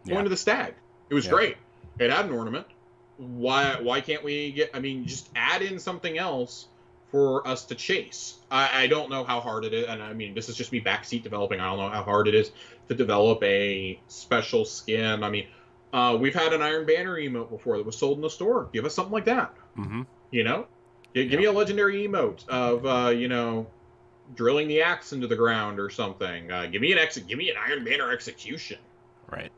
Point of the Stag. It was great. It had an ornament. Why can't we just add in something else for us to chase? I don't know how hard it is, and I mean, this is just me backseat developing. I don't know how hard it is to develop a special skin. I mean, we've had an Iron Banner emote before that was sold in the store. Give us something like that. Mm-hmm. You know? Give me a legendary emote of, drilling the axe into the ground or something. Give me an Iron Banner execution. Right.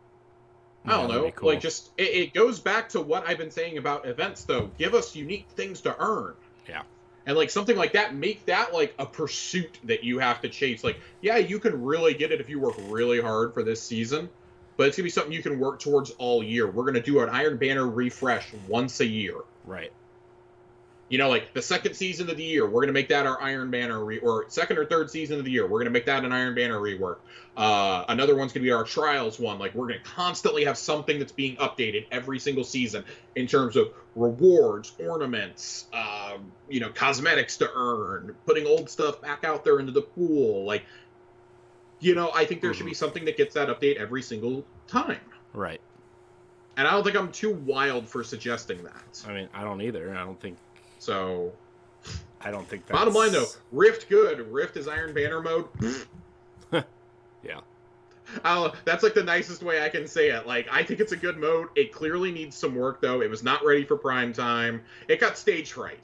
I don't know. Cool. Like, just it goes back to what I've been saying about events, though. Give us unique things to earn. Yeah. And like something like that, make that like a pursuit that you have to chase. Like, yeah, you can really get it if you work really hard for this season, but it's gonna be something you can work towards all year. We're gonna do an Iron Banner refresh once a year. Right. You know, like the second season of the year, we're going to make that our Iron Banner or second or third season of the year, we're going to make that an Iron Banner rework. Another one's going to be our Trials one. Like, we're going to constantly have something that's being updated every single season in terms of rewards, ornaments, cosmetics to earn, putting old stuff back out there into the pool. Like, I think there should be something that gets that update every single time. Right. And I don't think I'm too wild for suggesting that. I mean, I don't either. I don't think. So, I don't think that's... Bottom line, though, Rift good. Rift is Iron Banner mode. Yeah. That's like the nicest way I can say it. Like, I think it's a good mode. It clearly needs some work, though. It was not ready for prime time. It got stage fright.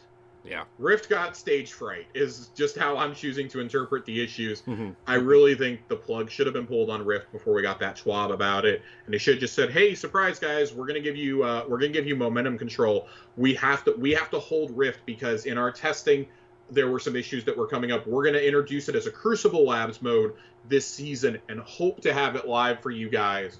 Yeah. Rift got stage fright is just how I'm choosing to interpret the issues. Mm-hmm. I really think the plug should have been pulled on Rift before we got that TWAB about it, and they should have just said, "Hey, surprise, guys! We're gonna give you momentum control. We have to hold Rift because in our testing there were some issues that were coming up. We're gonna introduce it as a Crucible Labs mode this season and hope to have it live for you guys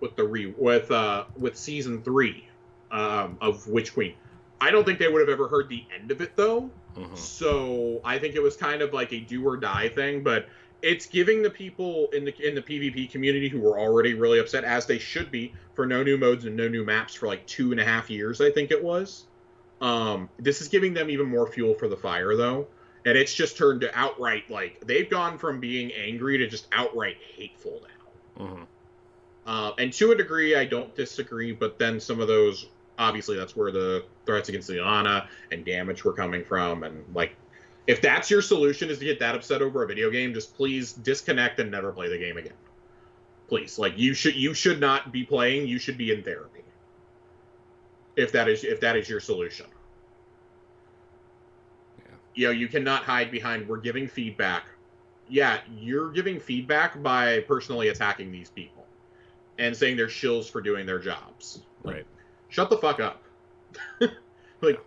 with season 3 of Witch Queen. I don't think they would have ever heard the end of it though. Mm-hmm. So I think it was kind of like a do or die thing, but it's giving the people in the PvP community who were already really upset, as they should be, for no new modes and no new maps for like 2.5 years, I think it was. This is giving them even more fuel for the fire though, and it's just turned to outright, like, they've gone from being angry to just outright hateful now. Mm-hmm. And to a degree, I don't disagree, but then some of those, obviously, that's where the threats against Liana and damage were coming from. And, like, if that's your solution, is to get that upset over a video game, just please disconnect and never play the game again. Please. Like, you should not be playing. You should be in therapy. If that is your solution. Yeah. You know, you cannot hide behind, we're giving feedback. Yeah, you're giving feedback by personally attacking these people and saying they're shills for doing their jobs. Like, Right. shut the fuck up. Like,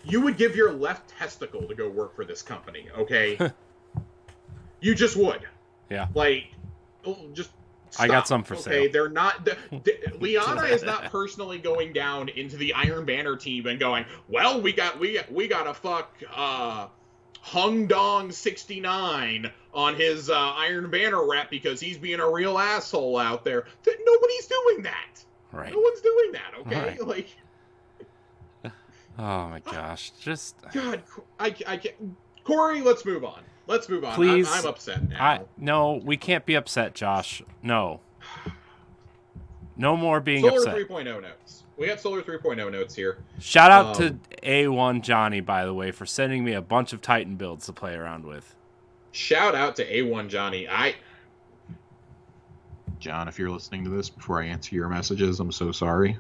you would give your left testicle to go work for this company, okay? You just would. Yeah. Like, just stop, I got some for okay? sale. They're not... Liana is not personally going down into the Iron Banner team and going, well, we gotta fuck Hung Dong 69 on his Iron Banner rep because he's being a real asshole out there. Nobody's doing that. Right. No one's doing that, okay? Right. Like, Oh my gosh. Just God, I can't. Corey, let's move on. Let's move on. Please. I'm upset now. No, we can't be upset, Josh. No. No more being Solar upset. 3.0 notes. We got Solar 3.0 notes here. Shout out to A1 Johnny, by the way, for sending me a bunch of Titan builds to play around with. Shout out to A1 Johnny. John, if you're listening to this before I answer your messages, I'm so sorry.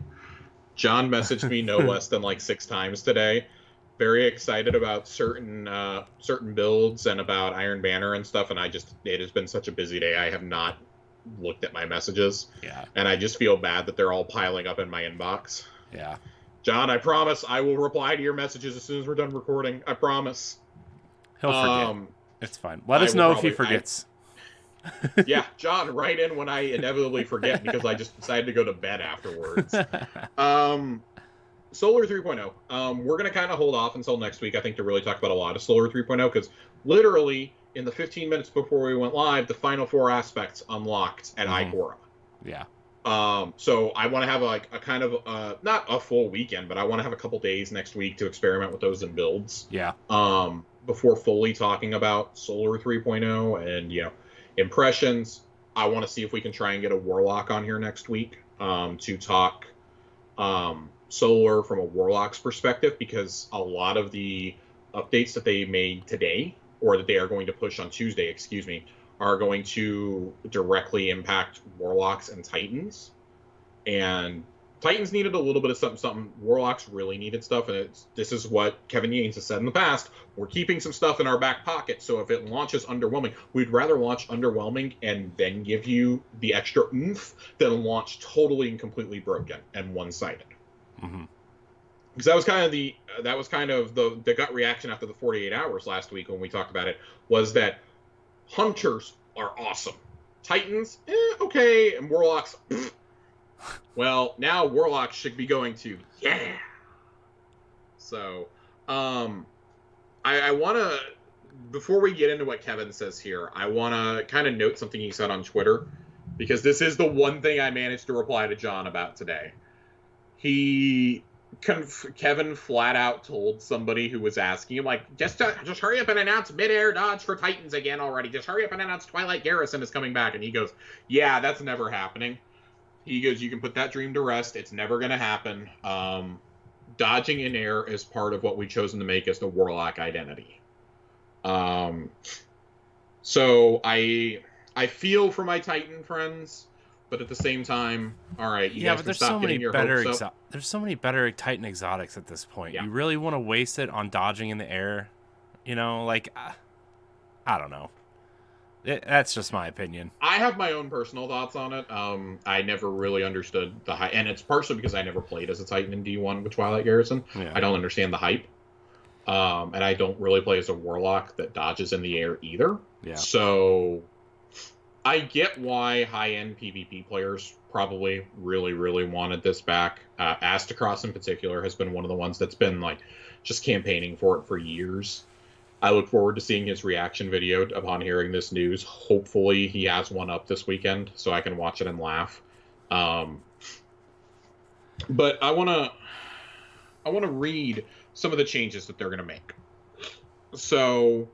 John messaged me no less than like 6 times today. Very excited about certain builds and about Iron Banner and stuff, and it has been such a busy day. I have not looked at my messages. Yeah. And I just feel bad that they're all piling up in my inbox. Yeah. John, I promise I will reply to your messages as soon as we're done recording. I promise. He'll forget. It's fine. Let us know if he forgets. Yeah, John, write in when I inevitably forget because I just decided to go to bed afterwards. Solar 3.0. We're going to kind of hold off until next week, I think, to really talk about a lot of Solar 3.0, because literally in the 15 minutes before we went live, the final 4 aspects unlocked at Ikora. Yeah. So I want to have a kind of not a full weekend, but I want to have a couple days next week to experiment with those in builds. Yeah. Before fully talking about Solar 3.0 and, impressions. I want to see if we can try and get a Warlock on here next week to talk Solar from a Warlock's perspective, because a lot of the updates that they made today, or that they are going to push on Tuesday, are going to directly impact Warlocks and Titans. And Titans needed a little bit of something. Warlocks really needed stuff, and this is what Kevin Yanes has said in the past. We're keeping some stuff in our back pocket, so if it launches underwhelming, we'd rather launch underwhelming and then give you the extra oomph than launch totally and completely broken and one-sided. Mm-hmm. Because that was kind of the gut reaction after the 48 hours last week when we talked about it, was that Hunters are awesome. Titans, okay, and Warlocks, well, now Warlocks should be going to, yeah. So, I want to, before we get into what Kevin says here, I want to kind of note something he said on Twitter, because this is the one thing I managed to reply to John about today. Kevin flat out told somebody who was asking him, like, just hurry up and announce mid-air dodge for Titans again already. Just hurry up and announce Twilight Garrison is coming back. And he goes, yeah, that's never happening. He goes, you can put that dream to rest. It's never going to happen. Dodging in air is part of what we've chosen to make as the Warlock identity. So I feel for my Titan friends, but at the same time, all right, you guys can stop getting your hopes up. There's so many better Titan exotics at this point. Yeah. You really want to waste it on dodging in the air? Like, I don't know. That's just my opinion. I have my own personal thoughts on it. I never really understood the hype, and it's partially because I never played as a Titan in D1 with Twilight Garrison. Yeah. I don't understand the hype. And I don't really play as a Warlock that dodges in the air either. Yeah. So I get why high-end PvP players probably really, really wanted this back. Astacross in particular has been one of the ones that's been like just campaigning for it for years. I look forward to seeing his reaction video upon hearing this news. Hopefully he has one up this weekend so I can watch it and laugh. But I want to read some of the changes that they're going to make. So,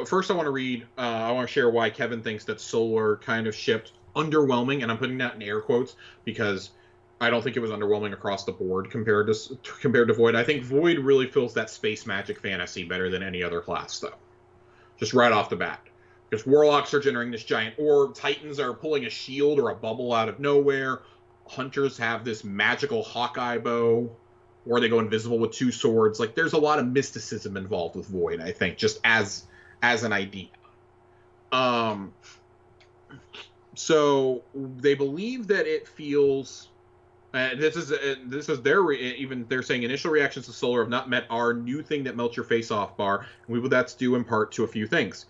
first I want to share why Kevin thinks that Solar kind of shipped underwhelming, and I'm putting that in air quotes because I don't think it was underwhelming across the board compared to Void. I think Void really fills that space magic fantasy better than any other class, though. Just right off the bat. Because Warlocks are generating this giant orb, Titans are pulling a shield or a bubble out of nowhere, Hunters have this magical Hawkeye bow, or they go invisible with 2 swords. Like, there's a lot of mysticism involved with Void, I think, just as an idea. So they believe that it feels. This is they're saying initial reactions to Solar have not met our new thing that melts your face off bar, and we believe that's due in part to a few things.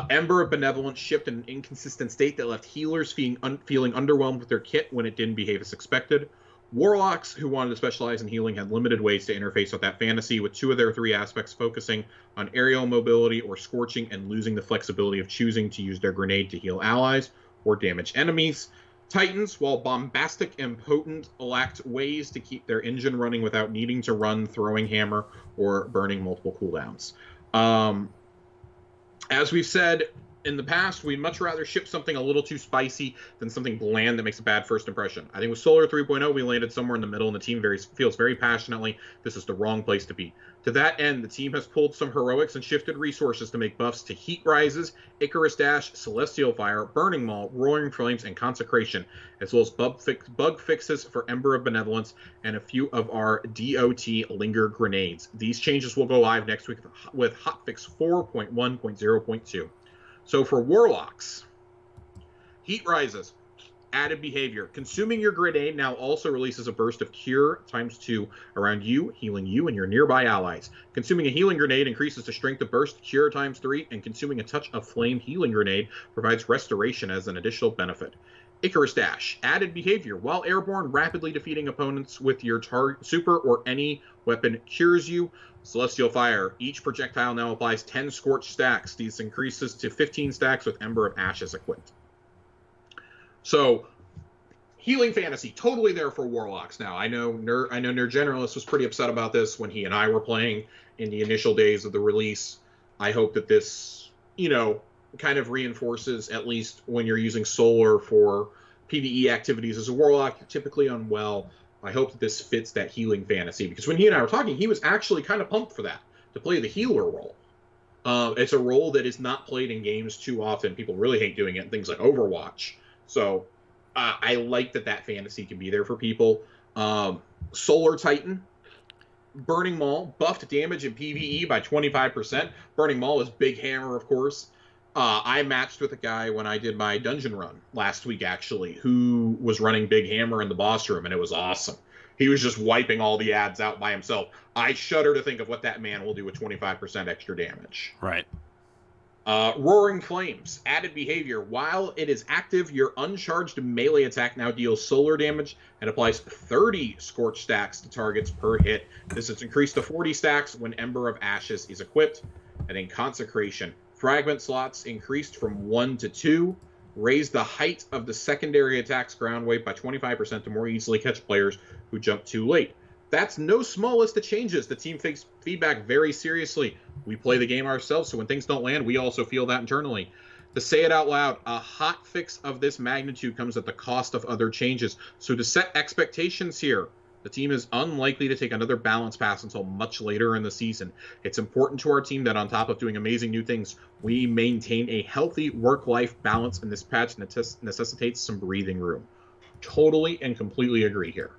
Ember of Benevolence shipped in an inconsistent state that left healers feeling underwhelmed with their kit when it didn't behave as expected. Warlocks, who wanted to specialize in healing, had limited ways to interface with that fantasy, with 2 of their 3 aspects focusing on aerial mobility or scorching and losing the flexibility of choosing to use their grenade to heal allies or damage enemies. Titans, while bombastic and potent, lacked ways to keep their engine running without needing to run Throwing Hammer or burning multiple cooldowns. As we've said in the past, we'd much rather ship something a little too spicy than something bland that makes a bad first impression. I think with Solar 3.0, we landed somewhere in the middle, and the team feels very passionately this is the wrong place to be. To that end, the team has pulled some heroics and shifted resources to make buffs to Heat Rises, Icarus Dash, Celestial Fire, Burning Maul, Roaring Flames, and Consecration, as well as bug fixes for Ember of Benevolence and a few of our DOT Linger grenades. These changes will go live next week with Hotfix 4.1.0.2. So for Warlocks, Heat Rises, added behavior. Consuming your grenade now also releases a burst of Cure ×2 around you, healing you and your nearby allies. Consuming a healing grenade increases the strength of burst, Cure ×3, and consuming a touch of Flame healing grenade provides restoration as an additional benefit. Icarus Dash, added behavior. While airborne, rapidly defeating opponents with your super or any weapon cures you. Celestial Fire, each projectile now applies 10 Scorch stacks. These increases to 15 stacks with Ember of Ashes equipped. So, healing fantasy, totally there for Warlocks now. I know Nerd Generalist was pretty upset about this when he and I were playing in the initial days of the release. I hope that this, kind of reinforces, at least when you're using Solar for PvE activities as a Warlock, you're typically unwell. I hope that this fits that healing fantasy, because when he and I were talking, he was actually kind of pumped for that, to play the healer role. It's a role that is not played in games too often. People really hate doing it in things like Overwatch. So I like that fantasy can be there for people. Solar Titan, Burning Maul, buffed damage in PvE by 25%. Burning Maul is Big Hammer, of course. I matched with a guy when I did my dungeon run last week, actually, who was running Big Hammer in the boss room, and it was awesome. He was just wiping all the ads out by himself. I shudder to think of what that man will do with 25% extra damage. Right. Roaring Flames, added behavior. While it is active, your uncharged melee attack now deals solar damage and applies 30 Scorch stacks to targets per hit. This is increased to 40 stacks when Ember of Ashes is equipped. And in Consecration, fragment slots increased from 1 to 2. Raise the height of the secondary attack's ground weight by 25% to more easily catch players who jump too late. That's no small list of changes. The team takes feedback very seriously. We play the game ourselves, so when things don't land, we also feel that internally. To say it out loud, a hot fix of this magnitude comes at the cost of other changes. So to set expectations here, the team is unlikely to take another balance pass until much later in the season. It's important to our team that on top of doing amazing new things, we maintain a healthy work-life balance, and this patch necessitates some breathing room. Totally and completely agree here.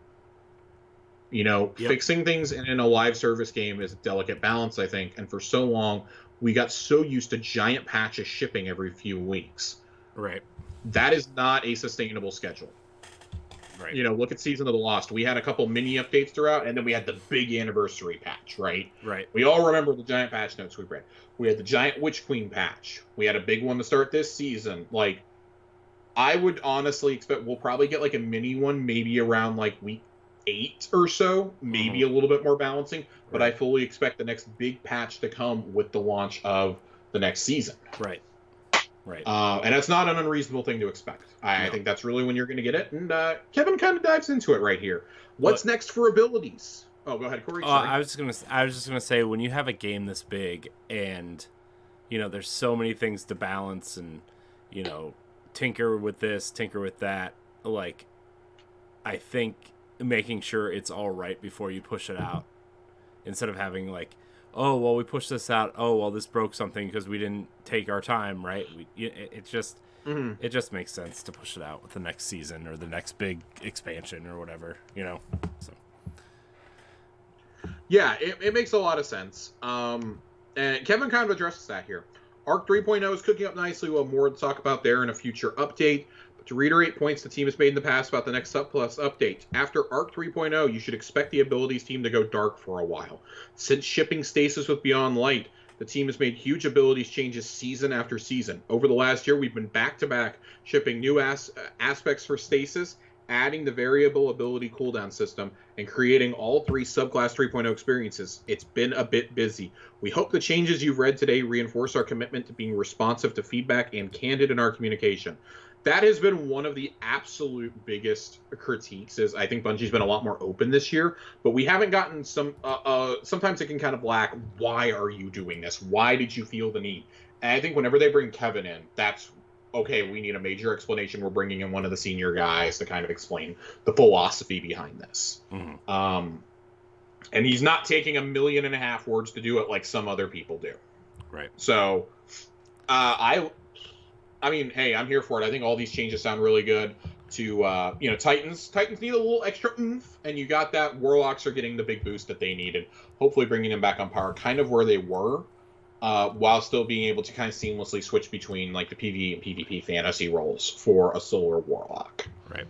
Fixing things in a live service game is a delicate balance, I think. And for so long, we got so used to giant patches shipping every few weeks. Right. That is not a sustainable schedule. Right. Look at Season of the Lost. We had a couple mini updates throughout, and then we had the big anniversary patch, right? Right. We all remember the giant patch notes we read. We had the giant Witch Queen patch. We had a big one to start this season. I would honestly expect we'll probably get like a mini one, maybe around like week 8 or so, maybe a little bit more balancing. But I fully expect the next big patch to come with the launch of the next season. Right. Right. And that's not an unreasonable thing to expect. I think that's really when you're going to get it. And Kevin kind of dives into it right here. What's next for abilities? Oh, go ahead, Corey. Sorry. I was just gonna say, when you have a game this big and there's so many things to balance and tinker with this, tinker with that, like, I think making sure it's all right before you push it out, instead of having like, oh well, we pushed this out, oh well, this broke something because we didn't take our time, right? It just makes sense to push it out with the next season or the next big expansion or whatever, so. Yeah, it makes a lot of sense. And Kevin kind of addresses that here. Arc 3.0 is cooking up nicely. We'll have more to talk about there in a future update. But to reiterate points the team has made in the past about the next Sub Plus update, after Arc 3.0, you should expect the abilities team to go dark for a while. Since shipping Stasis with Beyond Light, the team has made huge abilities changes season after season. Over the last year, we've been back-to-back shipping new aspects for Stasis, adding the variable ability cooldown system, and creating all 3 subclass 3.0 experiences. It's been a bit busy. We hope the changes you've read today reinforce our commitment to being responsive to feedback and candid in our communication. That has been one of the absolute biggest critiques, is I think Bungie's been a lot more open this year, but we haven't gotten sometimes it can kind of lack, why are you doing this? Why did you feel the need? And I think whenever they bring Kevin in, that's okay, we need a major explanation. We're bringing in one of the senior guys to kind of explain the philosophy behind this. And he's not taking 1.5 million words to do it like some other people do. Right. So, I mean, hey, I'm here for it. I think all these changes sound really good. To Titans need a little extra oomph, and you got that. Warlocks are getting the big boost that they needed. Hopefully, bringing them back on par, kind of where they were. While still being able to kind of seamlessly switch between like the PvE and PvP fantasy roles for a Solar Warlock. Right.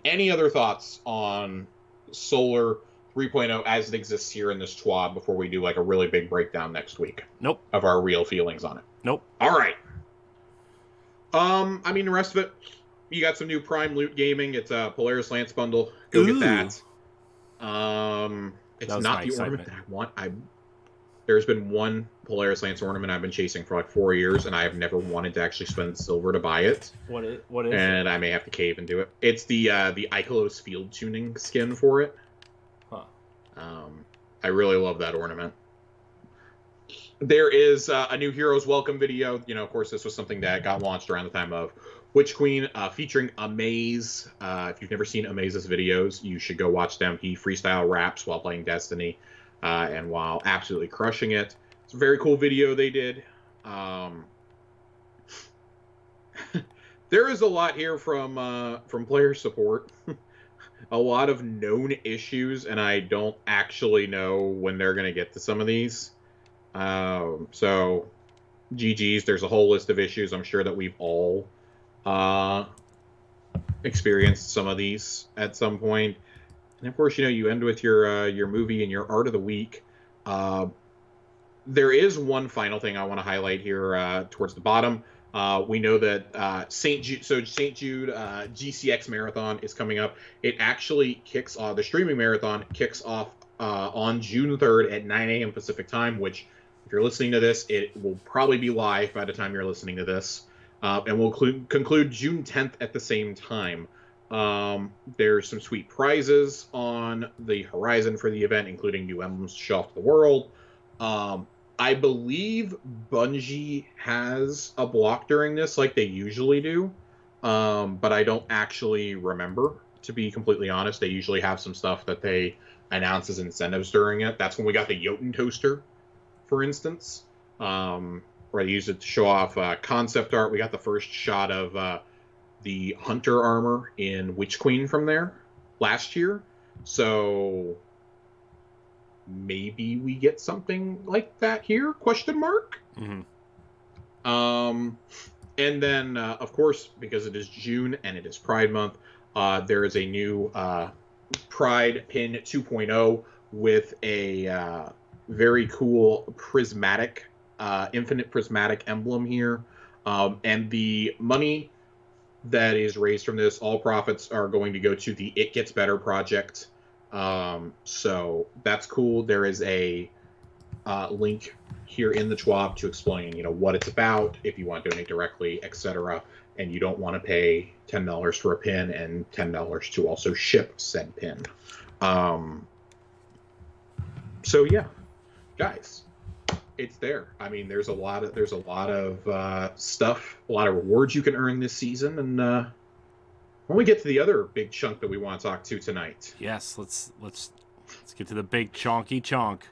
Any other thoughts on Solar 3.0 as it exists here in this TWAB before we do like a really big breakdown next week? Nope. Of our real feelings on it. Nope. All right. I mean, the rest of it, you got some new Prime Loot Gaming. It's a Polaris Lance bundle. Go get that. It's not the ornament that I want. There's been one Polaris Lance ornament I've been chasing for like 4 years, and I have never wanted to actually spend silver to buy it. What is and it? I may have to cave into it. It's the Ikelos field tuning skin for it. Huh. I really love that ornament. There is a new Heroes Welcome video. Of course, this was something that got launched around the time of Witch Queen, featuring Amaze. If you've never seen Amaze's videos, you should go watch them. He freestyle raps while playing Destiny. And while absolutely crushing it. It's a very cool video they did. There is a lot here from player support. A lot of known issues, and I don't actually know when they're going to get to some of these. So, GG's, there's a whole list of issues. I'm sure that we've all experienced some of these at some point. And of course, you end with your movie and your art of the week. There is one final thing I want to highlight here towards the bottom. We know that St. Jude GCX Marathon is coming up. It actually kicks off, the streaming marathon kicks off on June 3rd at 9 a.m. Pacific time, which if you're listening to this, it will probably be live by the time you're listening to this. And we'll conclude June 10th at the same time. There's some sweet prizes on the horizon for the event, including new emblems to show off to the world. I believe Bungie has a block during this like they usually do, but I don't actually remember, to be completely honest. They usually have some stuff that they announce as incentives during it. That's when we got the Jotun toaster, for instance, where they used it to show off concept art. We got the first shot of the Hunter armor in Witch Queen from there last year. So maybe we get something like that here? ? Mm-hmm. And then, of course, because it is June and it is Pride Month, there is a new Pride Pin 2.0 with a very cool prismatic, infinite prismatic emblem here. And the money that is raised from this, all profits are going to go to the It Gets Better project. So that's cool. There is a link here in the TWAB to explain, what it's about, if you want to donate directly, etc. And you don't want to pay $10 for a pin and $10 to also ship said pin. So yeah, guys, it's there. I mean, there's a lot of stuff, a lot of rewards you can earn this season, and when we get to the other big chunk that we want to talk to tonight. Yes, let's get to the big chonky chunk.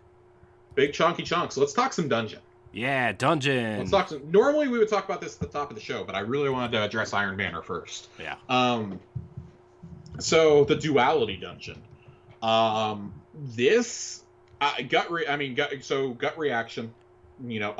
Big chonky chunks. Let's talk some dungeon. Yeah, dungeon. Let's talk some. Normally we would talk about this at the top of the show, but I really wanted to address Iron Banner first. Yeah. So the Duality dungeon. This gut reaction.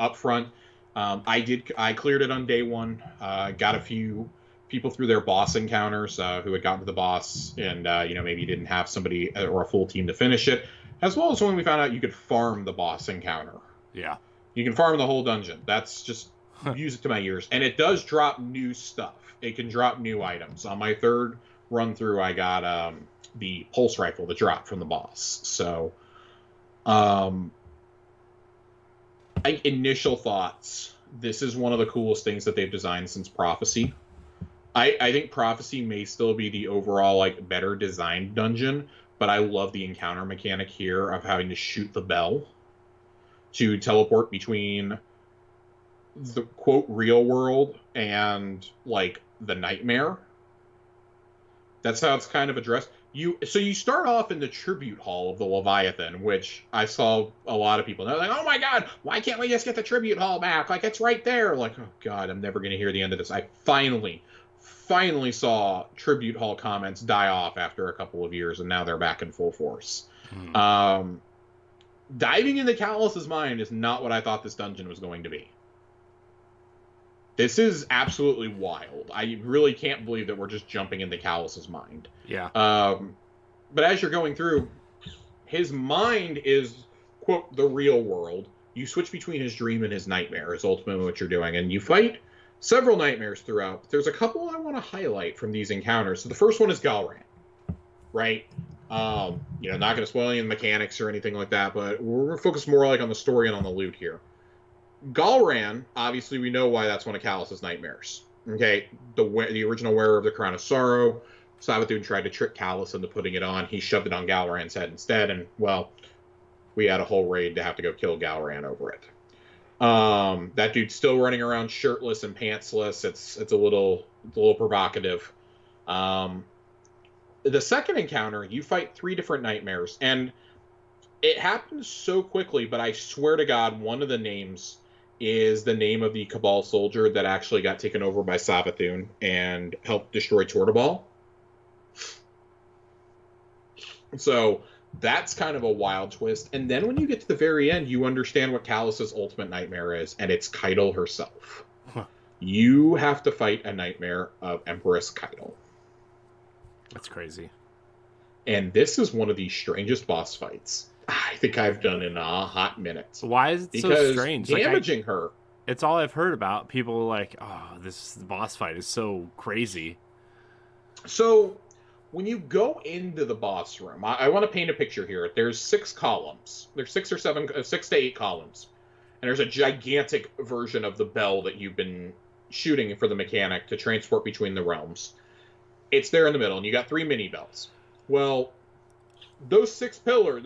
Up front. I cleared it on day one. Got a few people through their boss encounters who had gotten to the boss, and maybe didn't have somebody or a full team to finish it. As well as when we found out you could farm the boss encounter. Yeah. You can farm the whole dungeon. That's just music to my ears. And it does drop new stuff. It can drop new items. On my third run through, I got the pulse rifle that dropped from the boss. So, initial thoughts. This is one of the coolest things that they've designed since Prophecy. I think Prophecy may still be the overall better designed dungeon, but I love the encounter mechanic here of having to shoot the bell to teleport between the quote real world and the nightmare. That's how it's kind of addressed. You start off in the tribute hall of the Leviathan, which I saw a lot of people. They're like, "Oh my god, why can't we just get the tribute hall back? It's right there." Oh god, I'm never going to hear the end of this. I finally saw tribute hall comments die off after a couple of years, and now they're back in full force. Diving into Callus's mind is not what I thought this dungeon was going to be. This is absolutely wild. I really can't believe that we're just jumping into Callus's mind. Yeah. But as you're going through, his mind is, quote, the real world. You switch between his dream and his nightmare is ultimately what you're doing, and you fight several nightmares throughout. There's a couple I want to highlight from these encounters. So the first one is Galran, right? Not going to spoil any of the mechanics or anything like that, but we're going to focus more on the story and on the loot here. Galran, obviously we know why that's one of Callus's nightmares. Okay, the original wearer of the Crown of Sorrow. Savathun tried to trick Callus into putting it on. He shoved it on Galran's head instead, and, well, we had a whole raid to have to go kill Galran over it. That dude's still running around shirtless and pantsless. It's a little provocative. The second encounter, you fight 3 different nightmares, and it happens so quickly, but I swear to God, one of the names is the name of the Cabal soldier that actually got taken over by Savathun and helped destroy Tortobal. So that's kind of a wild twist. And then when you get to the very end, you understand what Callus's ultimate nightmare is, and it's Keitel herself. Huh. You have to fight a nightmare of Empress Keitel. That's crazy. And this is one of the strangest boss fights I think I've done in a hot minute. Why is it so strange? Damaging her. It's all I've heard about. People like, oh, this boss fight is so crazy. So when you go into the boss room, I want to paint a picture here. There's 6 columns. There's 6 to 8 columns. And there's a gigantic version of the bell that you've been shooting for the mechanic to transport between the realms. It's there in the middle, and you got 3 mini bells. Well, those 6 or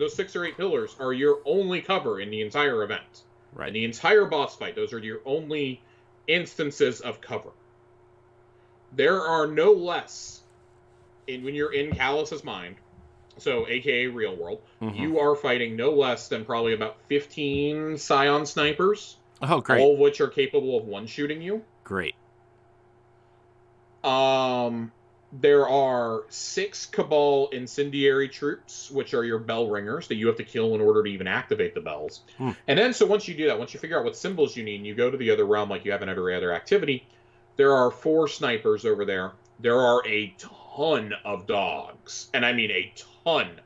8 pillars are your only cover in the entire event. Right. In the entire boss fight, those are your only instances of cover. There are no less, when you're in Callus's mind, so aka real world, you are fighting no less than probably about 15 Scion snipers. Oh, great. All of which are capable of one-shooting you. Great. There are 6 Cabal incendiary troops, which are your bell ringers that you have to kill in order to even activate the bells. And then, so once you do that, once you figure out what symbols you need, and you go to the other realm like you have in every other activity, there are 4 snipers over there. There are a ton of dogs. And I mean a ton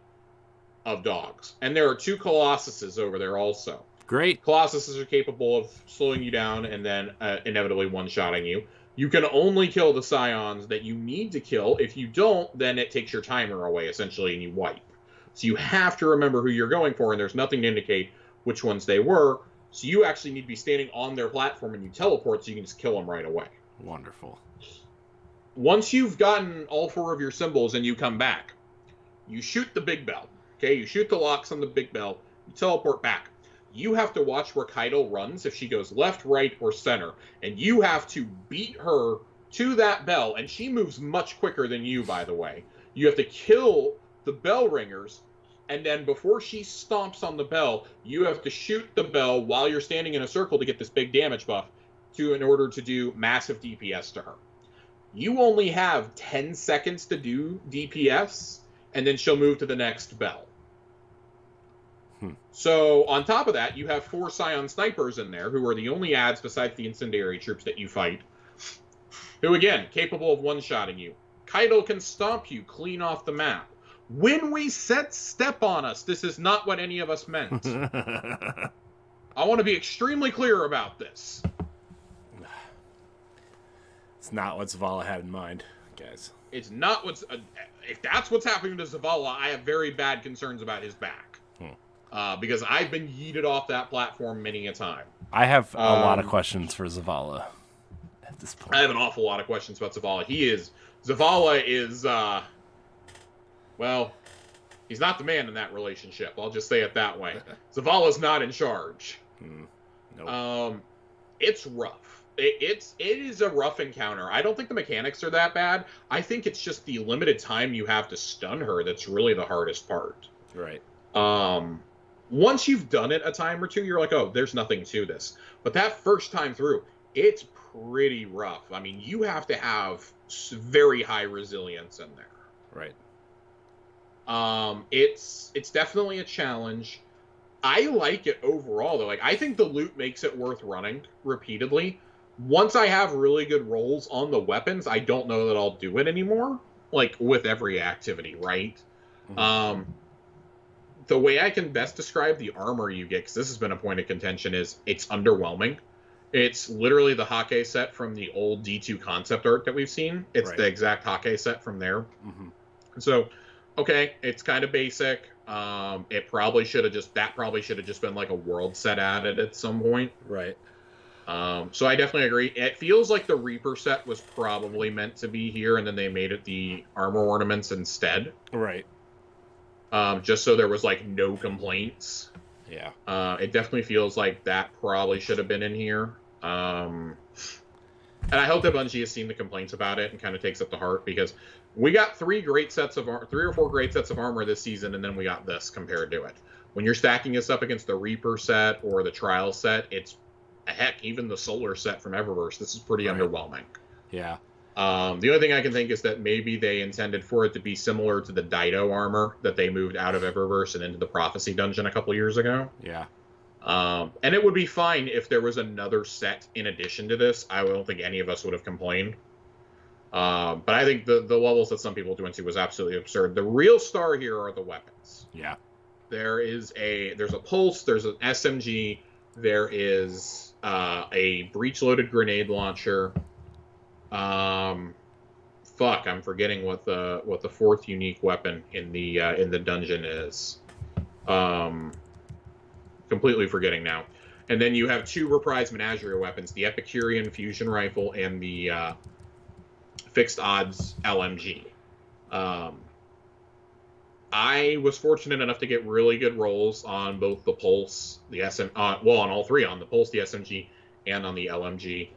of dogs. And there are 2 Colossuses over there also. Great. Colossuses are capable of slowing you down and then inevitably one-shotting you. You can only kill the Scions that you need to kill. If you don't, then it takes your timer away, essentially, and you wipe. So you have to remember who you're going for, and there's nothing to indicate which ones they were. So you actually need to be standing on their platform, and you teleport so you can just kill them right away. Wonderful. Once you've gotten all 4 of your symbols and you come back, you shoot the big bell. Okay, you shoot the locks on the big bell. You teleport back. You have to watch where Kaido runs, if she goes left, right, or center. And you have to beat her to that bell. And she moves much quicker than you, by the way. You have to kill the bell ringers. And then before she stomps on the bell, you have to shoot the bell while you're standing in a circle to get this big damage buff in order to do massive DPS to her. You only have 10 seconds to do DPS, and then she'll move to the next bell. So, on top of that, you have 4 Scion snipers in there, who are the only adds besides the incendiary troops that you fight, who, again, capable of one-shotting you. Kaido can stomp you clean off the map. When we said step on us, this is not what any of us meant. I want to be extremely clear about this. It's not what Zavala had in mind, guys. It's not what's... if that's what's happening to Zavala, I have very bad concerns about his back. Because I've been yeeted off that platform many a time. I have a lot of questions for Zavala at this point. I have an awful lot of questions about Zavala. Zavala is, well, he's not the man in that relationship. I'll just say it that way. Zavala's not in charge. Nope. It's rough. It is a rough encounter. I don't think the mechanics are that bad. I think it's just the limited time you have to stun her that's really the hardest part. Right. Once you've done it a time or two, you're like, oh, there's nothing to this. But that first time through, it's pretty rough. I mean, you have to have very high resilience in there. Right. It's definitely a challenge. I like it overall, though. Like, I think the loot makes it worth running repeatedly. Once I have really good rolls on the weapons, I don't know that I'll do it anymore. Like, with every activity, right? Mm-hmm. The way I can best describe the armor you get, because this has been a point of contention, is it's underwhelming. It's literally the Hake set from the old D2 concept art that we've seen. It's the exact Hake set from there. Mm-hmm. So, okay, it's kind of basic. It probably should have just been like a world set added at some point. Right. So I definitely agree. It feels like the Reaper set was probably meant to be here, and then they made it the armor ornaments instead. Right. Just so there was like no complaints. Yeah. It definitely feels like that probably should have been in here. And I hope that Bungie has seen the complaints about it and kind of takes it to heart, because we got 3 or 4 great sets of armor this season, and then we got this compared to it. When you're stacking this up against the Reaper set or the Trial set, it's heck, even the Solar set from Eververse, this is pretty underwhelming. Yeah. The only thing I can think is that maybe they intended for it to be similar to the Dido armor that they moved out of Eververse and into the Prophecy dungeon a couple years ago. Yeah. And it would be fine if there was another set in addition to this. I don't think any of us would have complained. But I think the levels that some people went to was absolutely absurd. The real star here are the weapons. Yeah. There's a pulse, there's an SMG, there is a breech-loaded grenade launcher. I'm forgetting what the 4th unique weapon in the dungeon is. Completely forgetting now. And then you have 2 reprised menagerie weapons, the Epicurean fusion rifle and the fixed odds LMG. I was fortunate enough to get really good rolls on both the Pulse, on all 3, on the Pulse, the SMG, and on the LMG.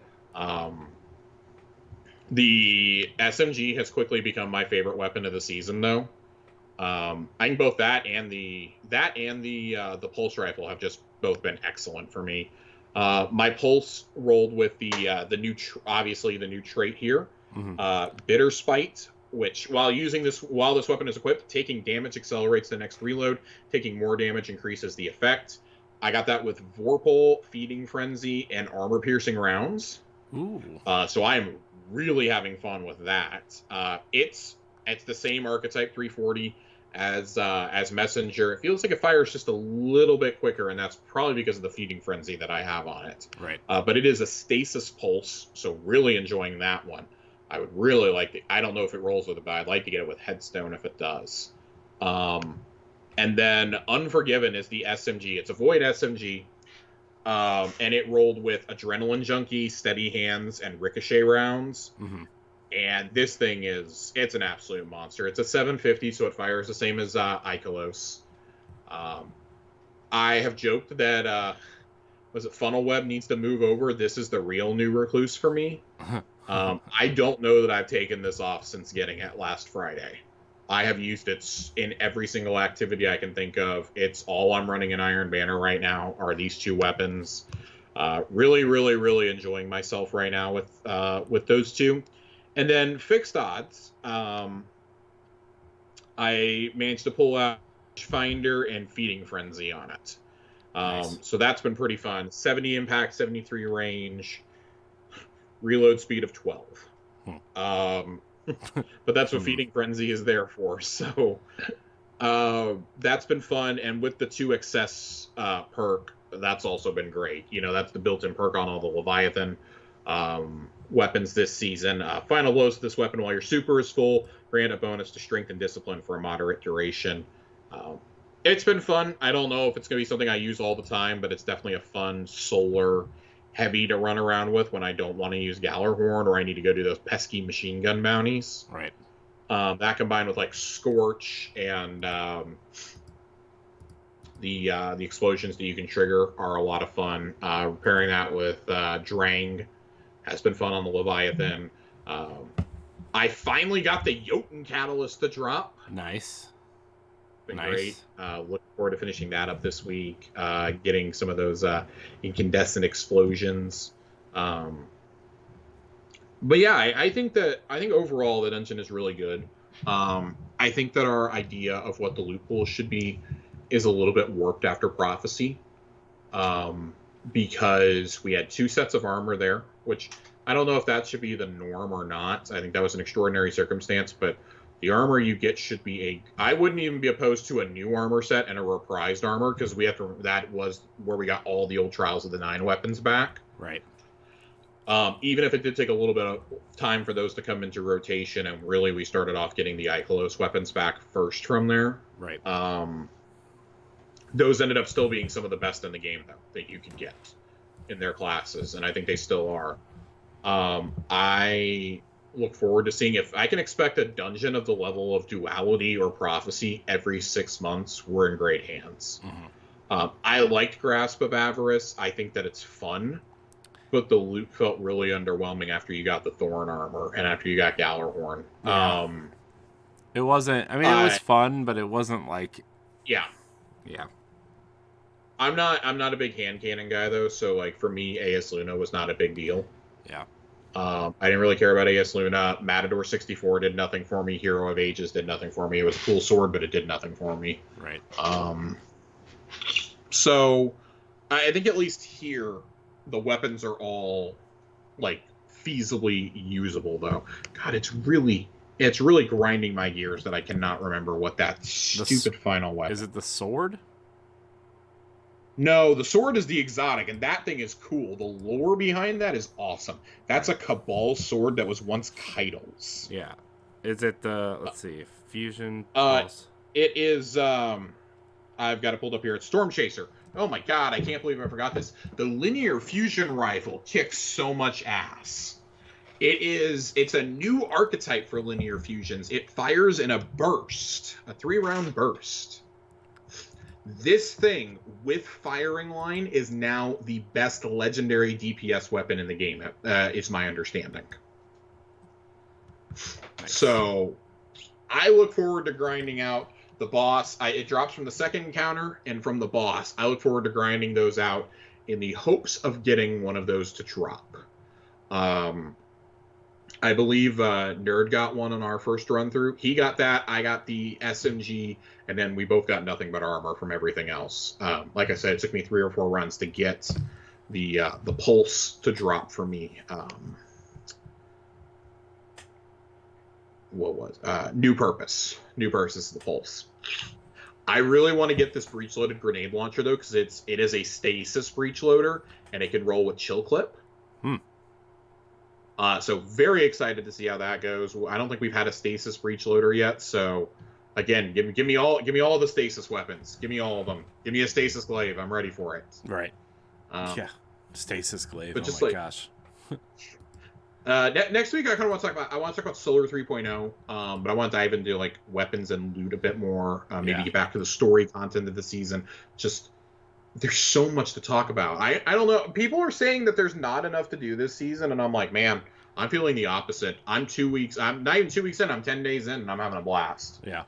The SMG has quickly become my favorite weapon of the season, though. I think both that and the Pulse rifle have just both been excellent for me. My Pulse rolled with the new trait here, Bitter Spite, which while this weapon is equipped, taking damage accelerates the next reload, taking more damage increases the effect. I got that with Vorpal, Feeding Frenzy, and Armor Piercing rounds. Ooh. So I am really having fun with that. It's the same archetype 340 as messenger. It feels like it fires just a little bit quicker, and that's probably because of the feeding frenzy that I have on it. Right. But it is a stasis pulse, so really enjoying that one. I would really like it. I don't know if it rolls with it, but I'd like to get it with Headstone if it does. And then Unforgiven is the SMG. It's a Void SMG, and it rolled with Adrenaline Junkie, Steady Hands, and Ricochet rounds. Mm-hmm. And this thing it's an absolute monster. It's a 750, so it fires the same as Ikelos. I have joked that, was it Funnel Web needs to move over? This is the real new Recluse for me. I don't know that I've taken this off since getting it last Friday. I have used it in every single activity I can think of. It's all I'm running in Iron Banner right now are these two weapons. Really, really, really enjoying myself right now with those two. And then Fixed Odds, I managed to pull out Finder and Feeding Frenzy on it. Nice. So that's been pretty fun. 70 impact, 73 range, reload speed of 12. But that's what Feeding Frenzy is there for. So that's been fun. And with the 2 excess perk, that's also been great. That's the built-in perk on all the Leviathan weapons this season. Final blows to this weapon while your super is full. Grant a bonus to strength and discipline for a moderate duration. It's been fun. I don't know if it's going to be something I use all the time, but it's definitely a fun solar heavy to run around with when I don't want to use Gallarhorn or I need to go do those pesky machine gun bounties. Right. That combined with like Scorch and the explosions that you can trigger are a lot of fun. Pairing that with Drang has been fun on the Leviathan. I finally got the Jotun Catalyst to drop. Nice. Been great. Looking forward to finishing that up this week. Getting some of those incandescent explosions. But yeah, I think overall the dungeon is really good. I think that our idea of what the loot pool should be is a little bit warped after Prophecy. Because we had 2 sets of armor there, which I don't know if that should be the norm or not. I think that was an extraordinary circumstance, but the armor you get should be I wouldn't even be opposed to a new armor set and a reprised armor, because that was where we got all the old Trials of the 9 weapons back. Right. Even if it did take a little bit of time for those to come into rotation, and really we started off getting the Ikelos weapons back first from there. Right. Those ended up still being some of the best in the game, though, that you could get in their classes, and I think they still are. I look forward to seeing if I can expect a dungeon of the level of Duality or Prophecy every 6 months. We're in great hands. Mm-hmm. I liked Grasp of Avarice. I think that it's fun, but the loot felt really underwhelming after you got the Thorn armor and after you got Gallarhorn. Yeah. It wasn't. I mean, it was fun, but it wasn't like. Yeah. Yeah. I'm not a big hand cannon guy though, so like for me, AS Luna was not a big deal. Yeah. I didn't really care about AS Luna. Matador 64 did nothing for me. Hero of Ages did nothing for me. It was a cool sword, but it did nothing for me. Right. So I think at least here, the weapons are all like feasibly usable though. God, it's really grinding my gears that I cannot remember what that stupid final weapon. Is it the sword? No, the sword is the exotic, and that thing is cool. The lore behind that is awesome. That's a Cabal sword that was once Kaido's. Yeah. Is it the, let's see, Fusion? It is, I've got it pulled up here. It's Storm Chaser. Oh my god, I can't believe I forgot this. The linear fusion rifle kicks so much ass. It's a new archetype for linear fusions. It fires in a burst, a 3-round burst. This thing with firing line is now the best legendary DPS weapon in the game, is my understanding. Nice. So I look forward to grinding out the boss. It drops from the second encounter and from the boss. I look forward to grinding those out in the hopes of getting one of those to drop. I believe Nerd got one on our first run through. He got that. I got the SMG, and then we both got nothing but armor from everything else. Like I said, it took me 3 or 4 runs to get the pulse to drop for me. what was New Purpose. New Purpose is the Pulse. I really want to get this breech loaded grenade launcher though, because it is a stasis breech loader and it can roll with chill clip. So very excited to see how that goes. I don't think we've had a stasis breech loader yet, so again, give me all the stasis weapons. Give me all of them. Give me a stasis glaive. I'm ready for it. Right. Yeah. Stasis glaive. But oh my gosh. Next week, I kind of want to talk about Solar 3.0, but I want to dive into like weapons and loot a bit more. Maybe get back to the story content of the season. Just there's so much to talk about. I don't know. People are saying that there's not enough to do this season, and I'm like, man, I'm feeling the opposite. I'm not even 2 weeks in. I'm 10 days in, and I'm having a blast. Yeah.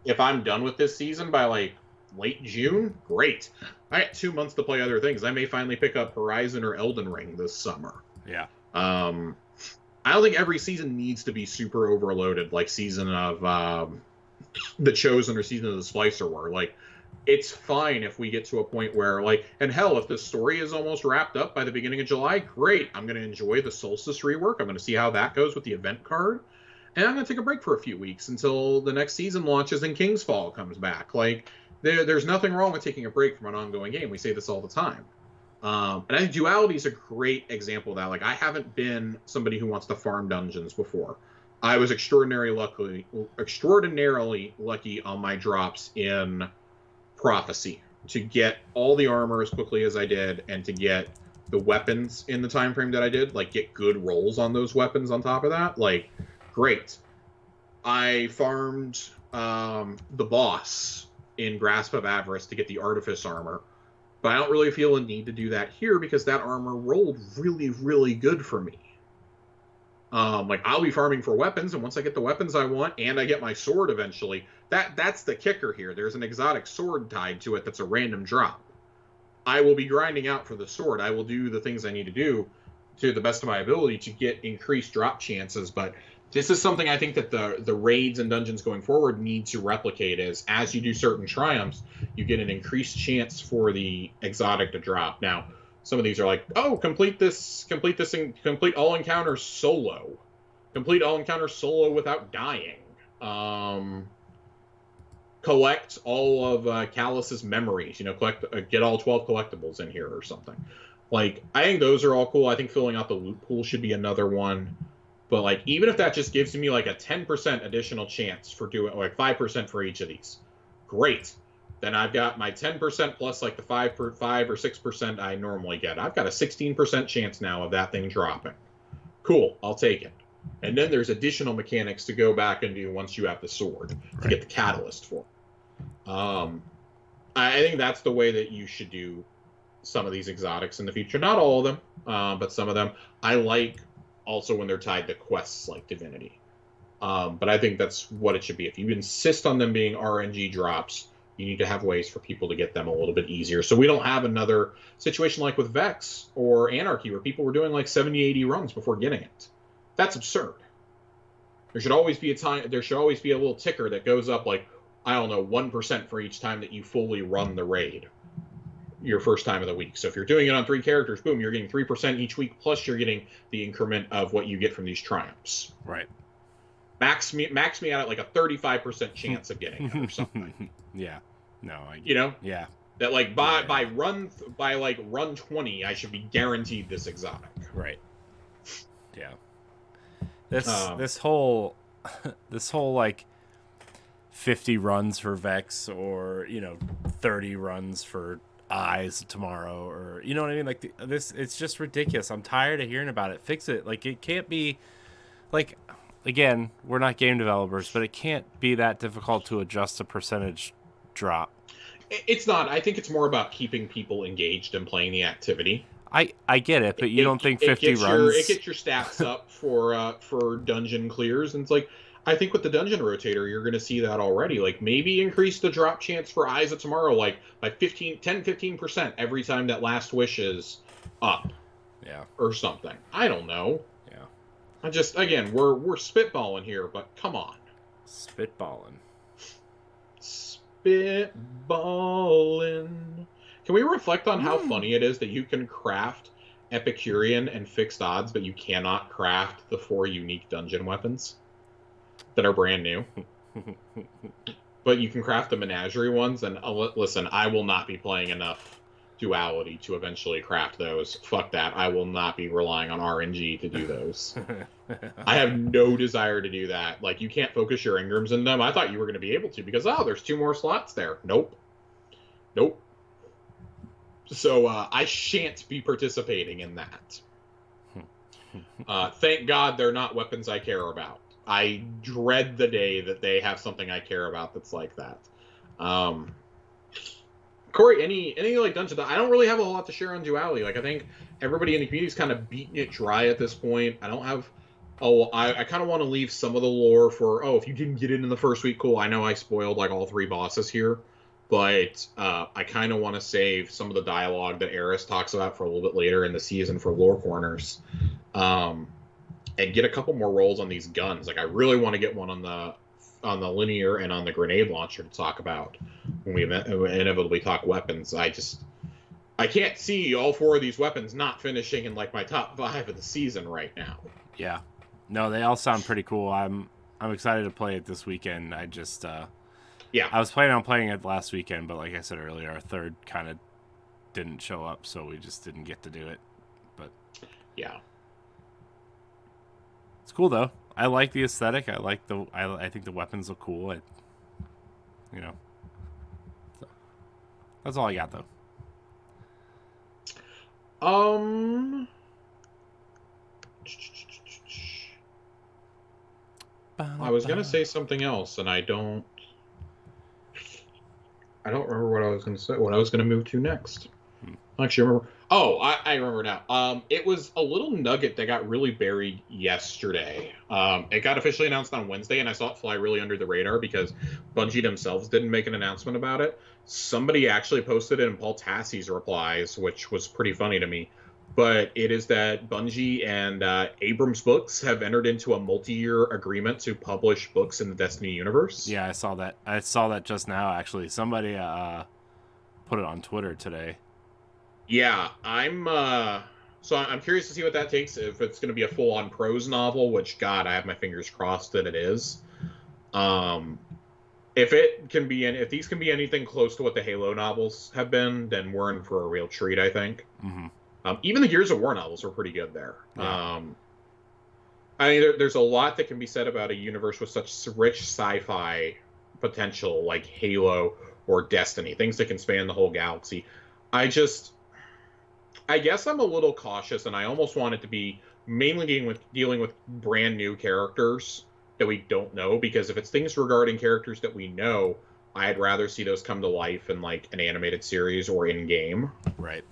If I'm done with this season by like late June, great. I got 2 months to play other things. I may finally pick up Horizon or Elden Ring this summer. Yeah. I don't think every season needs to be super overloaded like season of The Chosen or season of the Splicer were. Like, it's fine if we get to a point where, like, and hell, if the story is almost wrapped up by the beginning of July, great. I'm going to enjoy the Solstice rework. I'm going to see how that goes with the event card. And I'm going to take a break for a few weeks until the next season launches and King's Fall comes back. Like, there's nothing wrong with taking a break from an ongoing game. We say this all the time. And I think Duality is a great example of that. Like, I haven't been somebody who wants to farm dungeons before. I was extraordinarily lucky on my drops in Prophecy to get all the armor as quickly as I did and to get the weapons in the time frame that I did, like get good rolls on those weapons on top of that. Like, great. I farmed the boss in Grasp of Avarice to get the Artifice armor, but I don't really feel a need to do that here because that armor rolled really, really good for me. Like, I'll be farming for weapons, and once I get the weapons I want, and I get my sword eventually, that's the kicker here. There's an exotic sword tied to it that's a random drop. I will be grinding out for the sword. I will do the things I need to do to the best of my ability to get increased drop chances, but this is something I think that the raids and dungeons going forward need to replicate is as you do certain triumphs, you get an increased chance for the exotic to drop. Now, some of these are like, oh, complete all encounters solo. Complete all encounters solo without dying. Collect all of Callus's memories. Get all 12 collectibles in here or something. Like, I think those are all cool. I think filling out the loot pool should be another one. But, like, even if that just gives me, like, a 10% additional chance for doing, like, 5% for each of these, great. Then I've got my 10% plus, like, the 5 or 6% I normally get. I've got a 16% chance now of that thing dropping. Cool, I'll take it. And then there's additional mechanics to go back and do once you have the sword to get the catalyst for. I think that's the way that you should do some of these exotics in the future. Not all of them, but some of them. I like also when they're tied to quests like Divinity. But I think that's what it should be. If you insist on them being RNG drops, you need to have ways for people to get them a little bit easier. So we don't have another situation like with Vex or Anarchy where people were doing like 70, 80 runs before getting it. That's absurd. There should always be a little ticker that goes up like, I don't know, 1% for each time that you fully run the raid your first time of the week. So if you're doing it on 3 characters, boom, you're getting 3% each week, plus you're getting the increment of what you get from these triumphs. Right. Max me out at like a 35% chance of getting it or something. Yeah. No, Yeah. That like by run 20, I should be guaranteed this exotic. Right. Yeah. This whole like 50 runs for Vex or 30 runs for Eyes tomorrow, or you know what I mean, like it's just ridiculous. I'm tired of hearing about it. Fix it. Like, it can't be like, again, we're not game developers, but it can't be that difficult to adjust a percentage drop. It's not. I think it's more about keeping people engaged and playing the activity. I get it, but you don't think 50 runs it gets your stats up for dungeon clears, and it's like, I think with the dungeon rotator, you're going to see that already. Like, maybe increase the drop chance for Eyes of Tomorrow, like, by 15% every time that Last Wish is up. Yeah. Or something. I don't know. Yeah. We're spitballing here, but come on. Spitballing. Can we reflect on how funny it is that you can craft Epicurean and fixed odds, but you cannot craft the 4 unique dungeon weapons? that are brand new. But you can craft the menagerie ones, and listen, I will not be playing enough Duality to eventually craft those. Fuck that. I will not be relying on RNG to do those. I have no desire to do that. Like, you can't focus your Ingrams in them. I thought you were going to be able to because, there's 2 more slots there. Nope. So I shan't be participating in that. Thank God they're not weapons I care about. I dread the day that they have something I care about that's like that. Corey, any like Dungeon? I don't really have a whole lot to share on Duality. Like, I think everybody in the community's kind of beating it dry at this point. I don't have. I kind of want to leave some of the lore for. If you didn't get in the first week, cool. I know I spoiled like all 3 bosses here, but I kind of want to save some of the dialogue that Eris talks about for a little bit later in the season for lore corners. And get a couple more rolls on these guns. Like, I really want to get one on the linear and on the grenade launcher to talk about when we inevitably talk weapons. I can't see all 4 of these weapons not finishing in like my top 5 of the season right now. Yeah, no, they all sound pretty cool. I'm excited to play it this weekend. I was planning on playing it last weekend, but like I said earlier, our third kind of didn't show up, so we just didn't get to do it. But yeah. It's cool though. I like the aesthetic. I think the weapons look cool. So that's all I got though. I was gonna say something else, and I don't remember what I was gonna say. What I was gonna move to next. Actually, remember. I remember now. It was a little nugget that got really buried yesterday. It got officially announced on Wednesday, and I saw it fly really under the radar because Bungie themselves didn't make an announcement about it. Somebody actually posted it in Paul Tassie's replies, which was pretty funny to me. But it is that Bungie and Abrams Books have entered into a multi-year agreement to publish books in the Destiny universe. Yeah, I saw that. I saw that just now, actually. Somebody put it on Twitter today. Yeah, I'm curious to see what that takes. If it's going to be a full-on prose novel, which, God, I have my fingers crossed that it is. If these can be anything close to what the Halo novels have been, then we're in for a real treat, I think. Mm-hmm. Even the Gears of War novels were pretty good there. Yeah. I mean, there's a lot that can be said about a universe with such rich sci-fi potential, like Halo or Destiny, things that can span the whole galaxy. I guess I'm a little cautious, and I almost want it to be mainly dealing with brand new characters that we don't know, because if it's things regarding characters that we know, I'd rather see those come to life in like an animated series or in game. Right.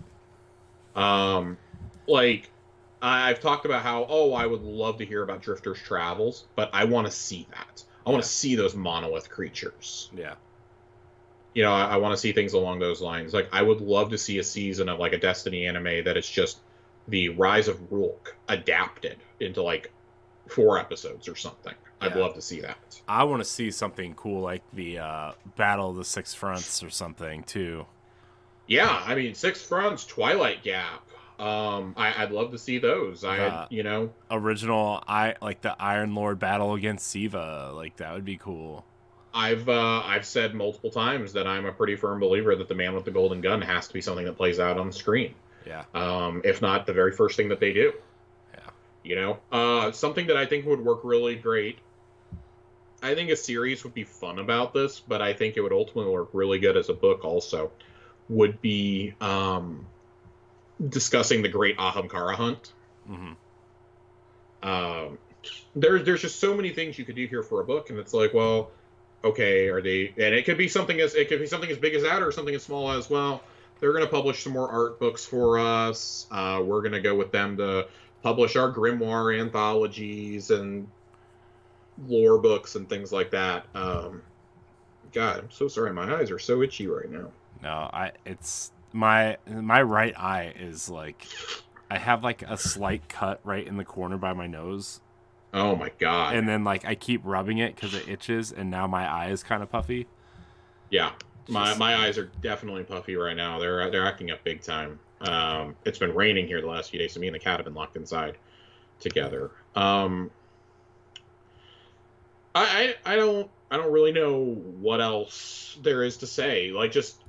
Like I've talked about how I would love to hear about Drifter's travels, but I want to see that. I want to see those monolith creatures. Yeah. You know, I want to see things along those lines. Like, I would love to see a season of, like, a Destiny anime that is just the Rise of Rourke adapted into, like, 4 episodes or something. Yeah. I'd love to see that. I want to see something cool like the Battle of the Six Fronts or something, too. Yeah, I mean, Six Fronts, Twilight Gap. I'd love to see those. Original, like the Iron Lord battle against Siva. Like, that would be cool. I've said multiple times that I'm a pretty firm believer that the Man with the Golden Gun has to be something that plays out on the screen. Yeah. If not the very first thing that they do. Yeah. You know, something that I think would work really great. I think a series would be fun about this, but I think it would ultimately work really good as a book also. Would be discussing the Great Ahamkara Hunt. Mm-hmm. There's just so many things you could do here for a book, and it's like, well, okay, and it could be something as big as that, or something as small as, well, they're going to publish some more art books for us. We're going to go with them to publish our grimoire anthologies and lore books and things like that. God, I'm so sorry, my eyes are so itchy right now. No, it's my right eye is like, I have like a slight cut right in the corner by my nose. Oh my God. And then like I keep rubbing it because it itches, and now my eye is kind of puffy. Yeah, my eyes are definitely puffy right now. They're acting up big time. It's been raining here the last few days, so me and the cat have been locked inside together. I don't really know what else there is to say. Like, just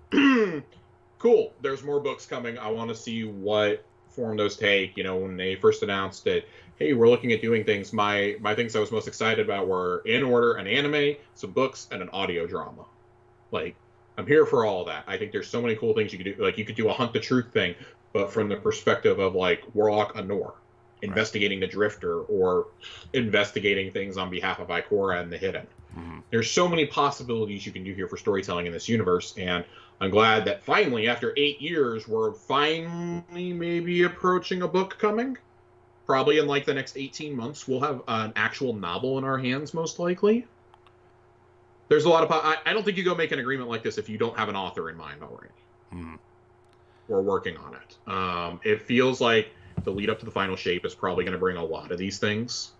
cool. There's more books coming. I want to see what form those take. You know, when they first announced that, hey, we're looking at doing things. My things I was most excited about were in order an anime, some books, and an audio drama. Like, I'm here for all of that. I think there's so many cool things you could do. Like, you could do a Hunt the Truth thing, but from the perspective of like Warlock Anor, investigating the Drifter or investigating things on behalf of Ikora and the Hidden. Mm-hmm. There's so many possibilities you can do here for storytelling in this universe, and I'm glad that finally, after 8 years, we're finally maybe approaching a book coming. Probably in like the next 18 months, we'll have an actual novel in our hands, most likely. There's a lot of... I don't think you go make an agreement like this if you don't have an author in mind already. Mm-hmm. We're working on it. It feels like the lead up to the final shape is probably going to bring a lot of these things.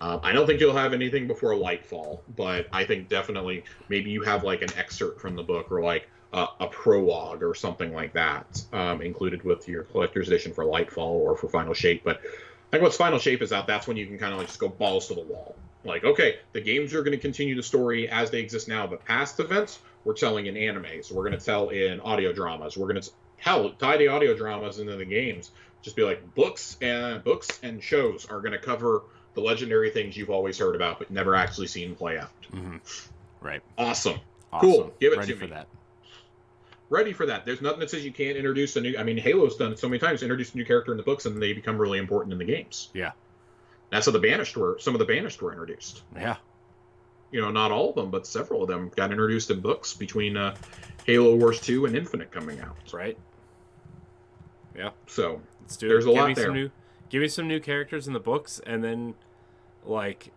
I don't think you'll have anything before Lightfall, but I think definitely maybe you have like an excerpt from the book or like a prologue or something like that included with your collector's edition for Lightfall or for Final Shape. But I think once Final Shape is out, that's when you can kind of like just go balls to the wall. Like, okay, the games are going to continue the story as they exist now, but past events, we're telling in animes. We're going to tell in audio dramas. We're going to, hell, tie the audio dramas into the games. Just be like, books and shows are going to cover the legendary things you've always heard about but never actually seen play out. Mm-hmm. Right. Awesome. Cool. Give it Ready to me. for that. Ready for that. There's nothing that says you can't introduce a new... I mean, Halo's done it so many times. Introduce a new character in the books and they become really important in the games. Yeah. That's how some of the Banished were introduced. Yeah. You know, not all of them, but several of them got introduced in books between Halo Wars 2 and Infinite coming out. Right. Yeah. So, let's do there's it. a lot there. Give me some new characters in the books, and then, like,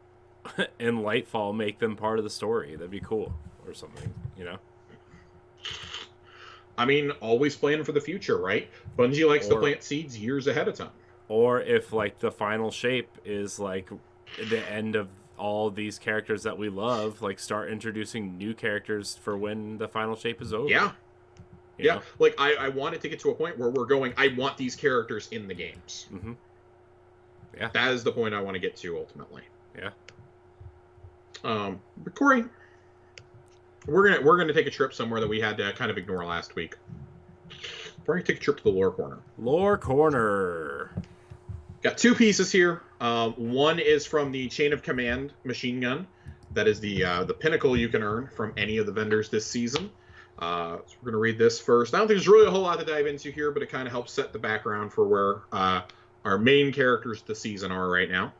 in Lightfall, make them part of the story. That'd be cool, or something, you know? I mean, always planning for the future, right? Bungie likes to plant seeds years ahead of time. Or if, like, the final shape is, like, the end of all these characters that we love, like, start introducing new characters for when the final shape is over. Yeah. You know? Like, I want it to get to a point where we're going, I want these characters in the games. Mm-hmm. Yeah. That is the point I want to get to, ultimately. Yeah. But Corey, we're gonna take a trip somewhere that we had to kind of ignore last week. We're gonna take a trip to the Lore Corner. Lore Corner. Got two pieces here. One is from the Chain of Command machine gun. That is the pinnacle you can earn from any of the vendors this season. So we're gonna read this first. I don't think there's really a whole lot to dive into here, but it kind of helps set the background for where our main characters this season are right now.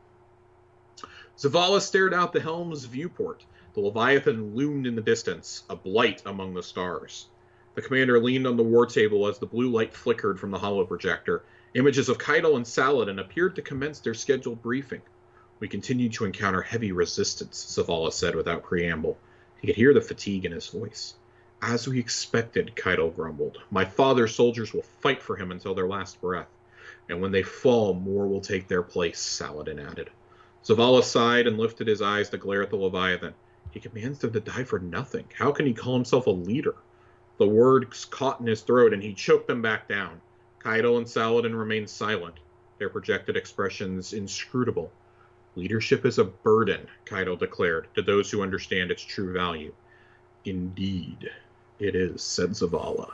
Zavala stared out the helm's viewport. The Leviathan loomed in the distance, a blight among the stars. The commander leaned on the war table as the blue light flickered from the holoprojector. Images of Keitel and Saladin appeared to commence their scheduled briefing. We continued to encounter heavy resistance, Zavala said without preamble. He could hear the fatigue in his voice. As we expected, Keitel grumbled. My father's soldiers will fight for him until their last breath. And when they fall, more will take their place, Saladin added. Zavala sighed and lifted his eyes to glare at the Leviathan. He commands them to die for nothing. How can he call himself a leader? The words caught in his throat, and he choked them back down. Keitel and Saladin remained silent, their projected expressions inscrutable. Leadership is a burden, Keitel declared, to those who understand its true value. Indeed, it is, said Zavala.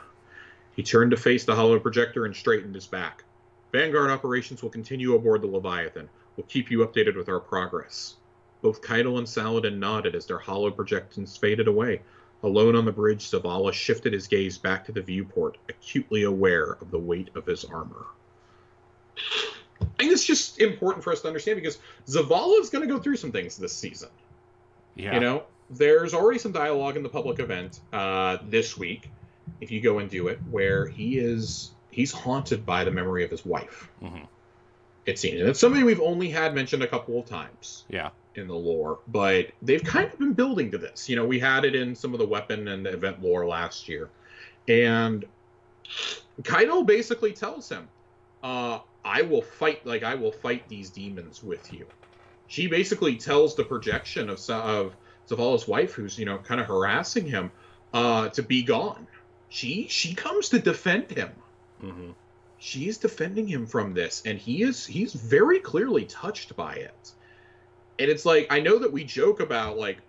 He turned to face the holoprojector and straightened his back. Vanguard operations will continue aboard the Leviathan. We'll keep you updated with our progress. Both Keitel and Saladin nodded as their holoprojections faded away. Alone on the bridge, Zavala shifted his gaze back to the viewport, acutely aware of the weight of his armor. I think it's just important for us to understand because Zavala is going to go through some things this season. Yeah. You know, there's already some dialogue in the public event this week, if you go and do it, where he's haunted by the memory of his wife. Mm-hmm. It seems. And it's something we've only had mentioned a couple of times. Yeah. In the lore, but they've kind of been building to this. You know, we had it in some of the weapon and the event lore last year. And Keitel basically tells him, I will fight these demons with you. She basically tells the projection of Zavala's wife, who's, you know, kind of harassing him, to be gone. She comes to defend him. Mm-hmm. She's defending him from this, and he's very clearly touched by it. And it's like, I know that we joke about like,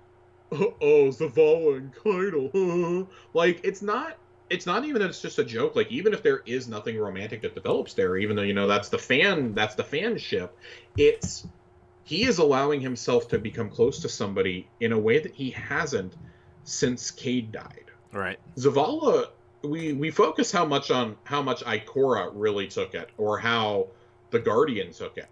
oh, Zavala and Keitel. Like, it's not even that it's just a joke. Like, even if there is nothing romantic that develops there, even though, that's the fanship, it's he is allowing himself to become close to somebody in a way that he hasn't since Cade died. Right. Zavala, we focus how much Ikora really took it, or how the Guardian took it.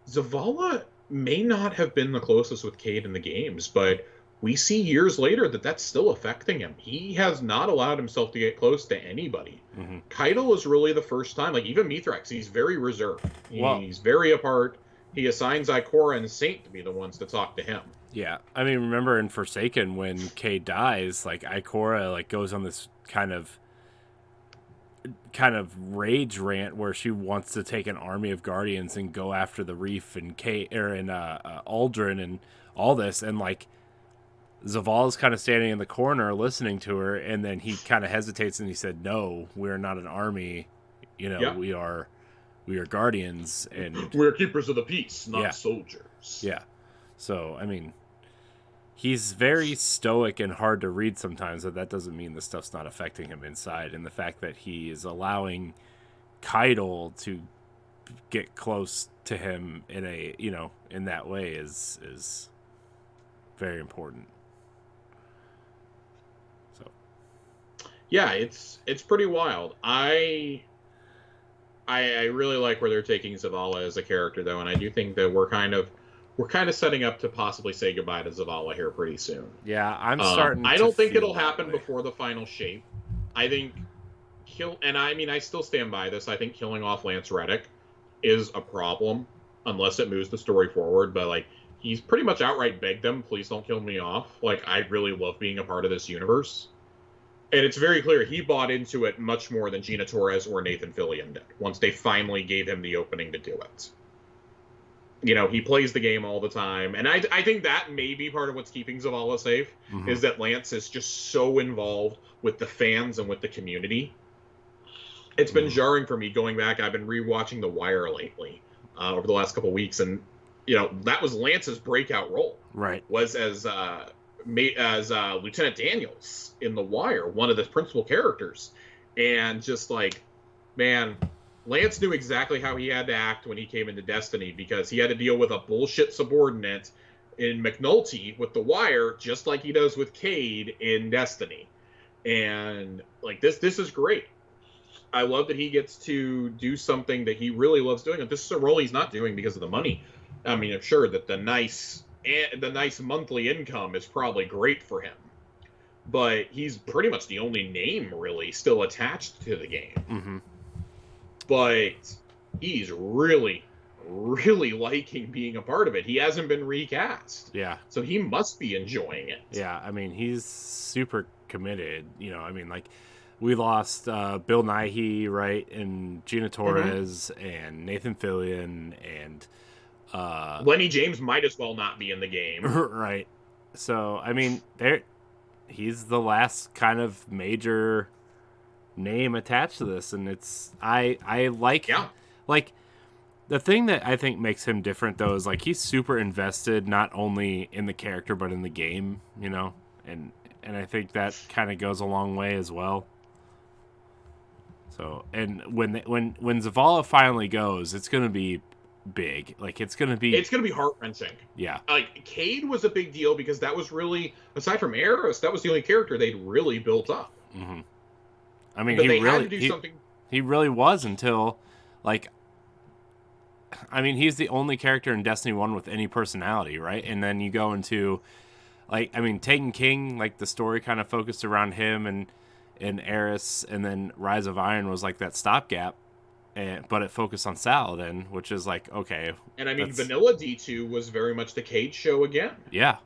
Zavala may not have been the closest with Cade in the games, but we see years later that that's still affecting him. He has not allowed himself to get close to anybody. Mm-hmm. Keitel is really the first time, like even Mithrax, he's very reserved. He's very apart. He assigns Ikora and Saint to be the ones to talk to him. Yeah, I mean, remember in Forsaken when Cade dies, like Ikora like goes on this kind of rage rant where she wants to take an army of Guardians and go after the Reef and Aldrin and all this, and like Zavala's kind of standing in the corner listening to her, and then he kind of hesitates and he said, "No, we're not an army. We are Guardians, and we're keepers of the peace, not soldiers." Yeah. So, I mean, he's very stoic and hard to read sometimes, but that doesn't mean the stuff's not affecting him inside. And the fact that he is allowing Keitel to get close to him in that way is very important. So, yeah, it's pretty wild. I really like where they're taking Zavala as a character, though, and I do think that we're kind of setting up to possibly say goodbye to Zavala here pretty soon. Yeah, I'm starting. I don't think it'll happen before the final shape. I think I still stand by this. I think killing off Lance Reddick is a problem unless it moves the story forward. But like, he's pretty much outright begged them, "Please don't kill me off. Like, I really love being a part of this universe." And it's very clear he bought into it much more than Gina Torres or Nathan Fillion did once they finally gave him the opening to do it. He plays the game all the time. And I think that may be part of what's keeping Zavala safe, mm-hmm. is that Lance is just so involved with the fans and with the community. It's been jarring for me going back. I've been rewatching The Wire lately over the last couple of weeks. And, that was Lance's breakout role. Right. Was as Lieutenant Daniels in The Wire, one of the principal characters. And just like, man, Lance knew exactly how he had to act when he came into Destiny, because he had to deal with a bullshit subordinate in McNulty with The Wire, just like he does with Cade in Destiny. And like, this is great. I love that he gets to do something that he really loves doing. This is a role he's not doing because of the money. I mean, I'm sure that the nice monthly income is probably great for him, but he's pretty much the only name really still attached to the game. Mm-hmm. But he's really, really liking being a part of it. He hasn't been recast. Yeah. So he must be enjoying it. Yeah, I mean, he's super committed. Like, we lost Bill Nighy, right, and Gina Torres, mm-hmm. and Nathan Fillion, and Lenny James might as well not be in the game. Right. So, I mean, he's the last kind of major name attached to this, and it's I like like the thing that I think makes him different, though, is like he's super invested not only in the character but in the game, and I think that kind of goes a long way as well. So, and when Zavala finally goes, it's gonna be big. Like, it's gonna be heart-wrenching. Yeah. Like, Cade was a big deal because that was really, aside from Eris, that was the only character they'd really built up. Mm-hmm. I mean, but he had to do something. He really was, until, like, I mean, he's the only character in Destiny 1 with any personality, right? And then you go into, like, I mean, Taken King, like, the story kind of focused around him and Eris, and then Rise of Iron was like that stopgap, but it focused on Saladin, which is like, okay. And I mean, Vanilla D2 was very much the Cade show again. Yeah.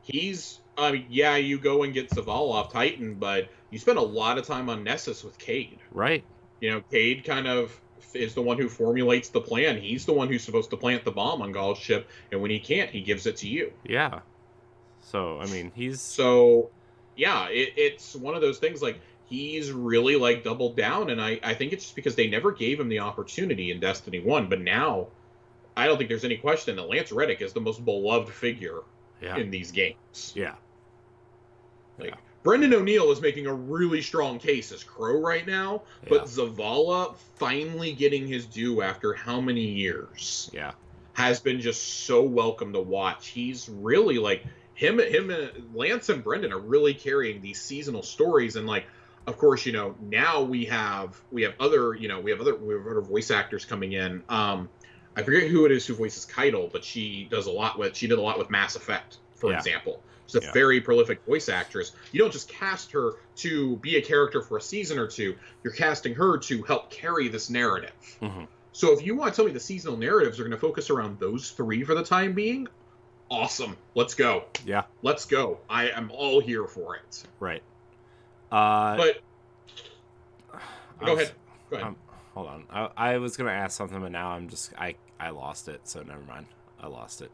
You go and get Zavala off Titan, but you spend a lot of time on Nessus with Cade. Right. Cade kind of is the one who formulates the plan. He's the one who's supposed to plant the bomb on Gaul's ship, and when he can't, he gives it to you. Yeah. So, I mean, it's one of those things, like, he's really, like, doubled down, and I think it's just because they never gave him the opportunity in Destiny 1, but now, I don't think there's any question that Lance Reddick is the most beloved figure in these games. Yeah. Like, Brendan O'Neill is making a really strong case as Crow right now, but Zavala finally getting his due after how many years? Yeah. Has been just so welcome to watch. He's really like him and Lance and Brendan are really carrying these seasonal stories, and like, of course, you know, now we have other voice actors coming in. I forget who it is who voices Keitel, but she did a lot with Mass Effect, for example. She's a very prolific voice actress. You don't just cast her to be a character for a season or two. You're casting her to help carry this narrative. Mm-hmm. So if you want to tell me the seasonal narratives are going to focus around those three for the time being, awesome. Let's go. Yeah. Let's go. I am all here for it. Right. But go ahead. Hold on. I was going to ask something, but now I lost it, so never mind. I lost it.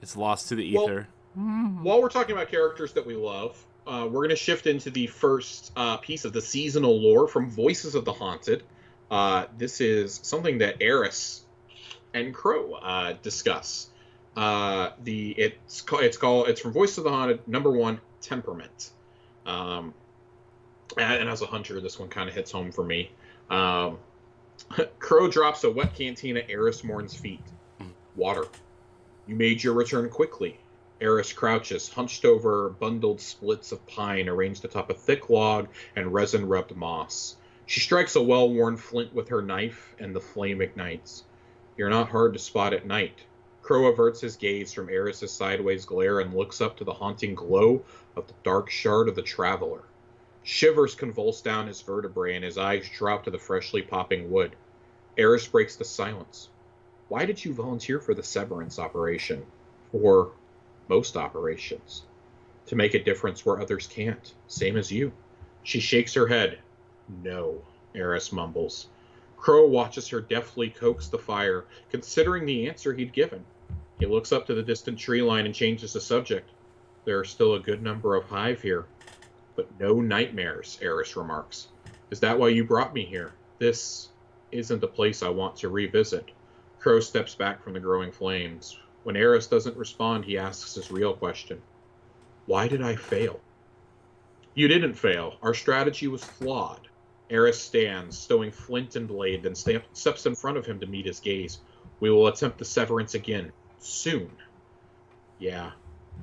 It's lost to the ether. While we're talking about characters that we love, we're going to shift into the first piece of the seasonal lore from Voices of the Haunted. This is something that Eris and Crow discuss. It's from Voices of the Haunted, #1, Temperament. And as a hunter, this one kind of hits home for me. Crow drops a wet canteen at Eris Morn's feet. Water. You made your return quickly. Eris crouches, hunched over bundled splits of pine arranged atop a thick log and resin-rubbed moss. She strikes a well-worn flint with her knife, and the flame ignites. You're not hard to spot at night. Crow averts his gaze from Eris's sideways glare and looks up to the haunting glow of the dark shard of the Traveler. Shivers convulse down his vertebrae, and his eyes drop to the freshly popping wood. Eris breaks the silence. Why did you volunteer for the Severance operation? For most operations. To make a difference where others can't. Same as you. She shakes her head. No, Eris mumbles. Crow watches her deftly coax the fire, considering the answer he'd given. He looks up to the distant tree line and changes the subject. There are still a good number of hive here. But no nightmares, Eris remarks. Is that why you brought me here? This isn't a place I want to revisit. Crow steps back from the growing flames. When Eris doesn't respond, he asks his real question. Why did I fail? You didn't fail. Our strategy was flawed. Eris stands, stowing flint and blade, then steps in front of him to meet his gaze. We will attempt the Severance again. Soon. Yeah.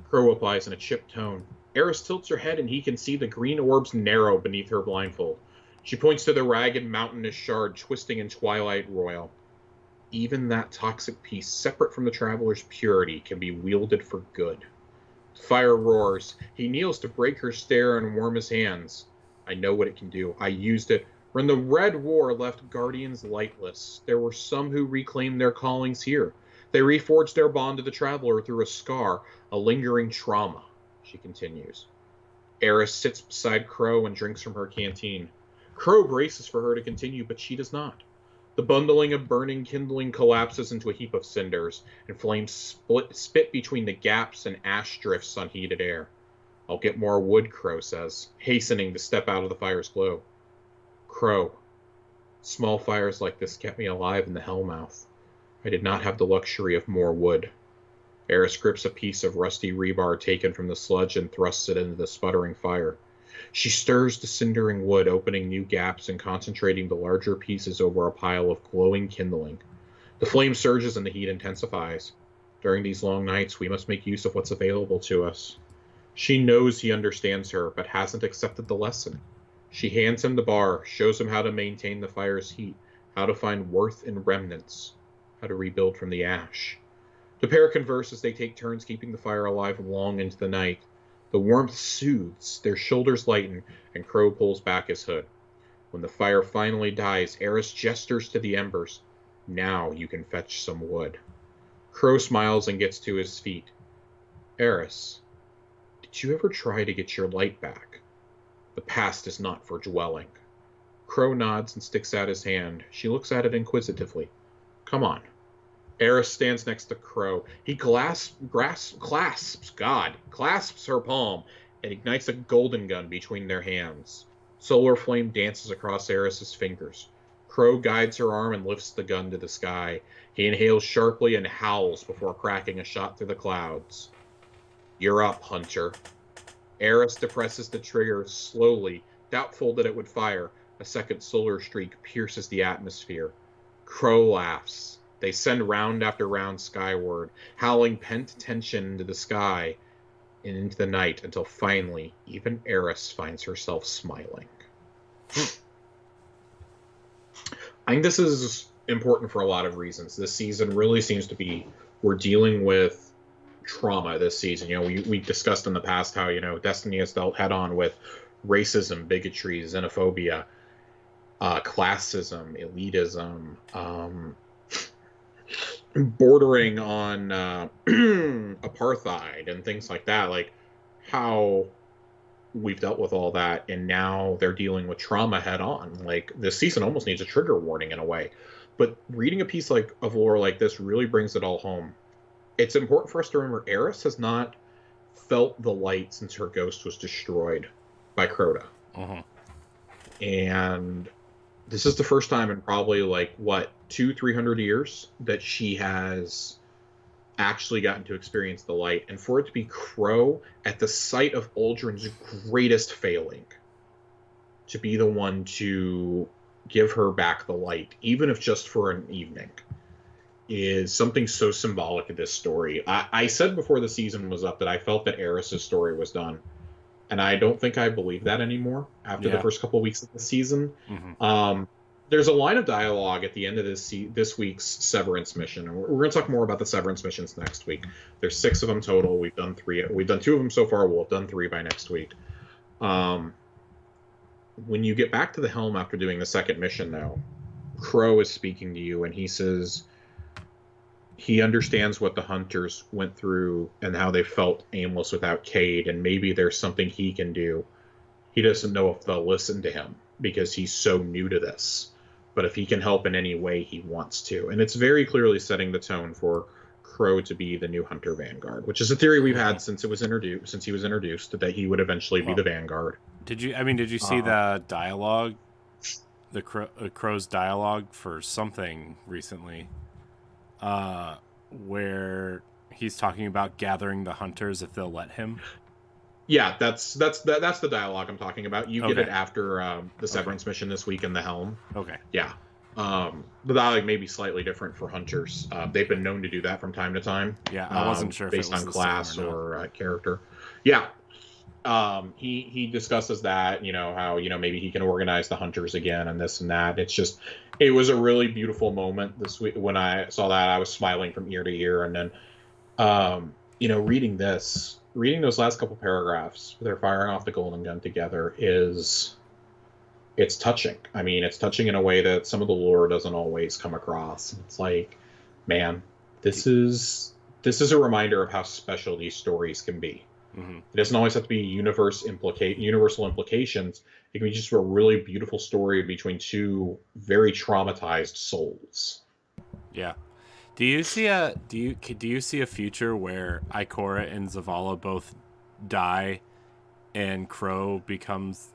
Crow replies in a chipped tone. Eris tilts her head and he can see the green orbs narrow beneath her blindfold. She points to the ragged mountainous shard twisting in twilight royal. Even that toxic piece, separate from the Traveler's purity, can be wielded for good. The fire roars. He kneels to break her stare and warm his hands. I know what it can do. I used it. When the Red War left Guardians lightless, there were some who reclaimed their callings here. They reforged their bond to the Traveler through a scar, a lingering trauma, she continues. Eris sits beside Crow and drinks from her canteen. Crow braces for her to continue, but she does not. The bundling of burning kindling collapses into a heap of cinders, and flames spit between the gaps and ash drifts on heated air. I'll get more wood, Crow says, hastening to step out of the fire's glow. Crow. Small fires like this kept me alive in the Hellmouth. I did not have the luxury of more wood. Eris grips a piece of rusty rebar taken from the sludge and thrusts it into the sputtering fire. She stirs the cindering wood, opening new gaps and concentrating the larger pieces over a pile of glowing kindling. The flame surges and the heat intensifies. During these long nights, we must make use of what's available to us. She knows he understands her, but hasn't accepted the lesson. She hands him the bar, shows him how to maintain the fire's heat, how to find worth in remnants, how to rebuild from the ash. The pair converse as they take turns keeping the fire alive long into the night. The warmth soothes, their shoulders lighten, and Crow pulls back his hood. When the fire finally dies, Eris gestures to the embers. Now you can fetch some wood. Crow smiles and gets to his feet. Eris, did you ever try to get your light back? The past is not for dwelling. Crow nods and sticks out his hand. She looks at it inquisitively. Come on. Eris stands next to Crow. He clasps her palm and ignites a golden gun between their hands. Solar flame dances across Eris's fingers. Crow guides her arm and lifts the gun to the sky. He inhales sharply and howls before cracking a shot through the clouds. You're up, Hunter. Eris depresses the trigger slowly, doubtful that it would fire. A second solar streak pierces the atmosphere. Crow laughs. They send round after round skyward, howling pent tension into the sky and into the night until finally even Eris finds herself smiling. I think this is important for a lot of reasons. This season really seems to be, we're dealing with trauma this season. We discussed in the past how, Destiny has dealt head on with racism, bigotry, xenophobia, classism, elitism, bordering on apartheid and things like that. Like how we've dealt with all that, and now they're dealing with trauma head on. Like this season almost needs a trigger warning in a way. But reading a piece of lore like this really brings it all home. It's important for us to remember Eris has not felt the light since her ghost was destroyed by Crota. Uh-huh. And this is the first time in probably 200-300 years that she has actually gotten to experience the light. And for it to be Crow at the sight of Uldren's greatest failing, to be the one to give her back the light, even if just for an evening, is something so symbolic of this story. I said before the season was up that I felt that Eris' story was done. And I don't think I believe that anymore after the first couple of weeks of the season. Mm-hmm. There's a line of dialogue at the end of this week's Severance mission. And we're going to talk more about the Severance missions next week. There's 6 of them total. We've done 3. We've done 2 of them so far. We'll have done 3 by next week. When you get back to the helm after doing the second mission, though, Crow is speaking to you, and he says he understands what the hunters went through and how they felt aimless without Cade, and maybe there's something he can do. He doesn't know if they'll listen to him because he's so new to this. But if he can help in any way, he wants to. And it's very clearly setting the tone for Crow to be the new Hunter Vanguard, which is a theory we've had since he was introduced, that he would eventually be the Vanguard. Did you see the dialogue, the Crow's dialogue for something recently, where he's talking about gathering the hunters if they'll let him? Yeah, that's the dialogue I'm talking about. You get it after the Severance mission this week in the helm. Okay. Yeah. The dialogue may be slightly different for hunters. They've been known to do that from time to time. Yeah, I wasn't sure if based it was on the class same or character. Yeah. He discusses that, how, maybe he can organize the hunters again and this and that. It was a really beautiful moment this week. When I saw that, I was smiling from ear to ear. And then, reading those last couple paragraphs, they're firing off the golden gun together, it's touching. I mean, it's touching in a way that some of the lore doesn't always come across. It's like, man, this is a reminder of how special these stories can be. Mm-hmm. It doesn't always have to be universal implications. It can be just a really beautiful story between 2 very traumatized souls. Yeah. Do you see a future where Ikora and Zavala both die, and Crow becomes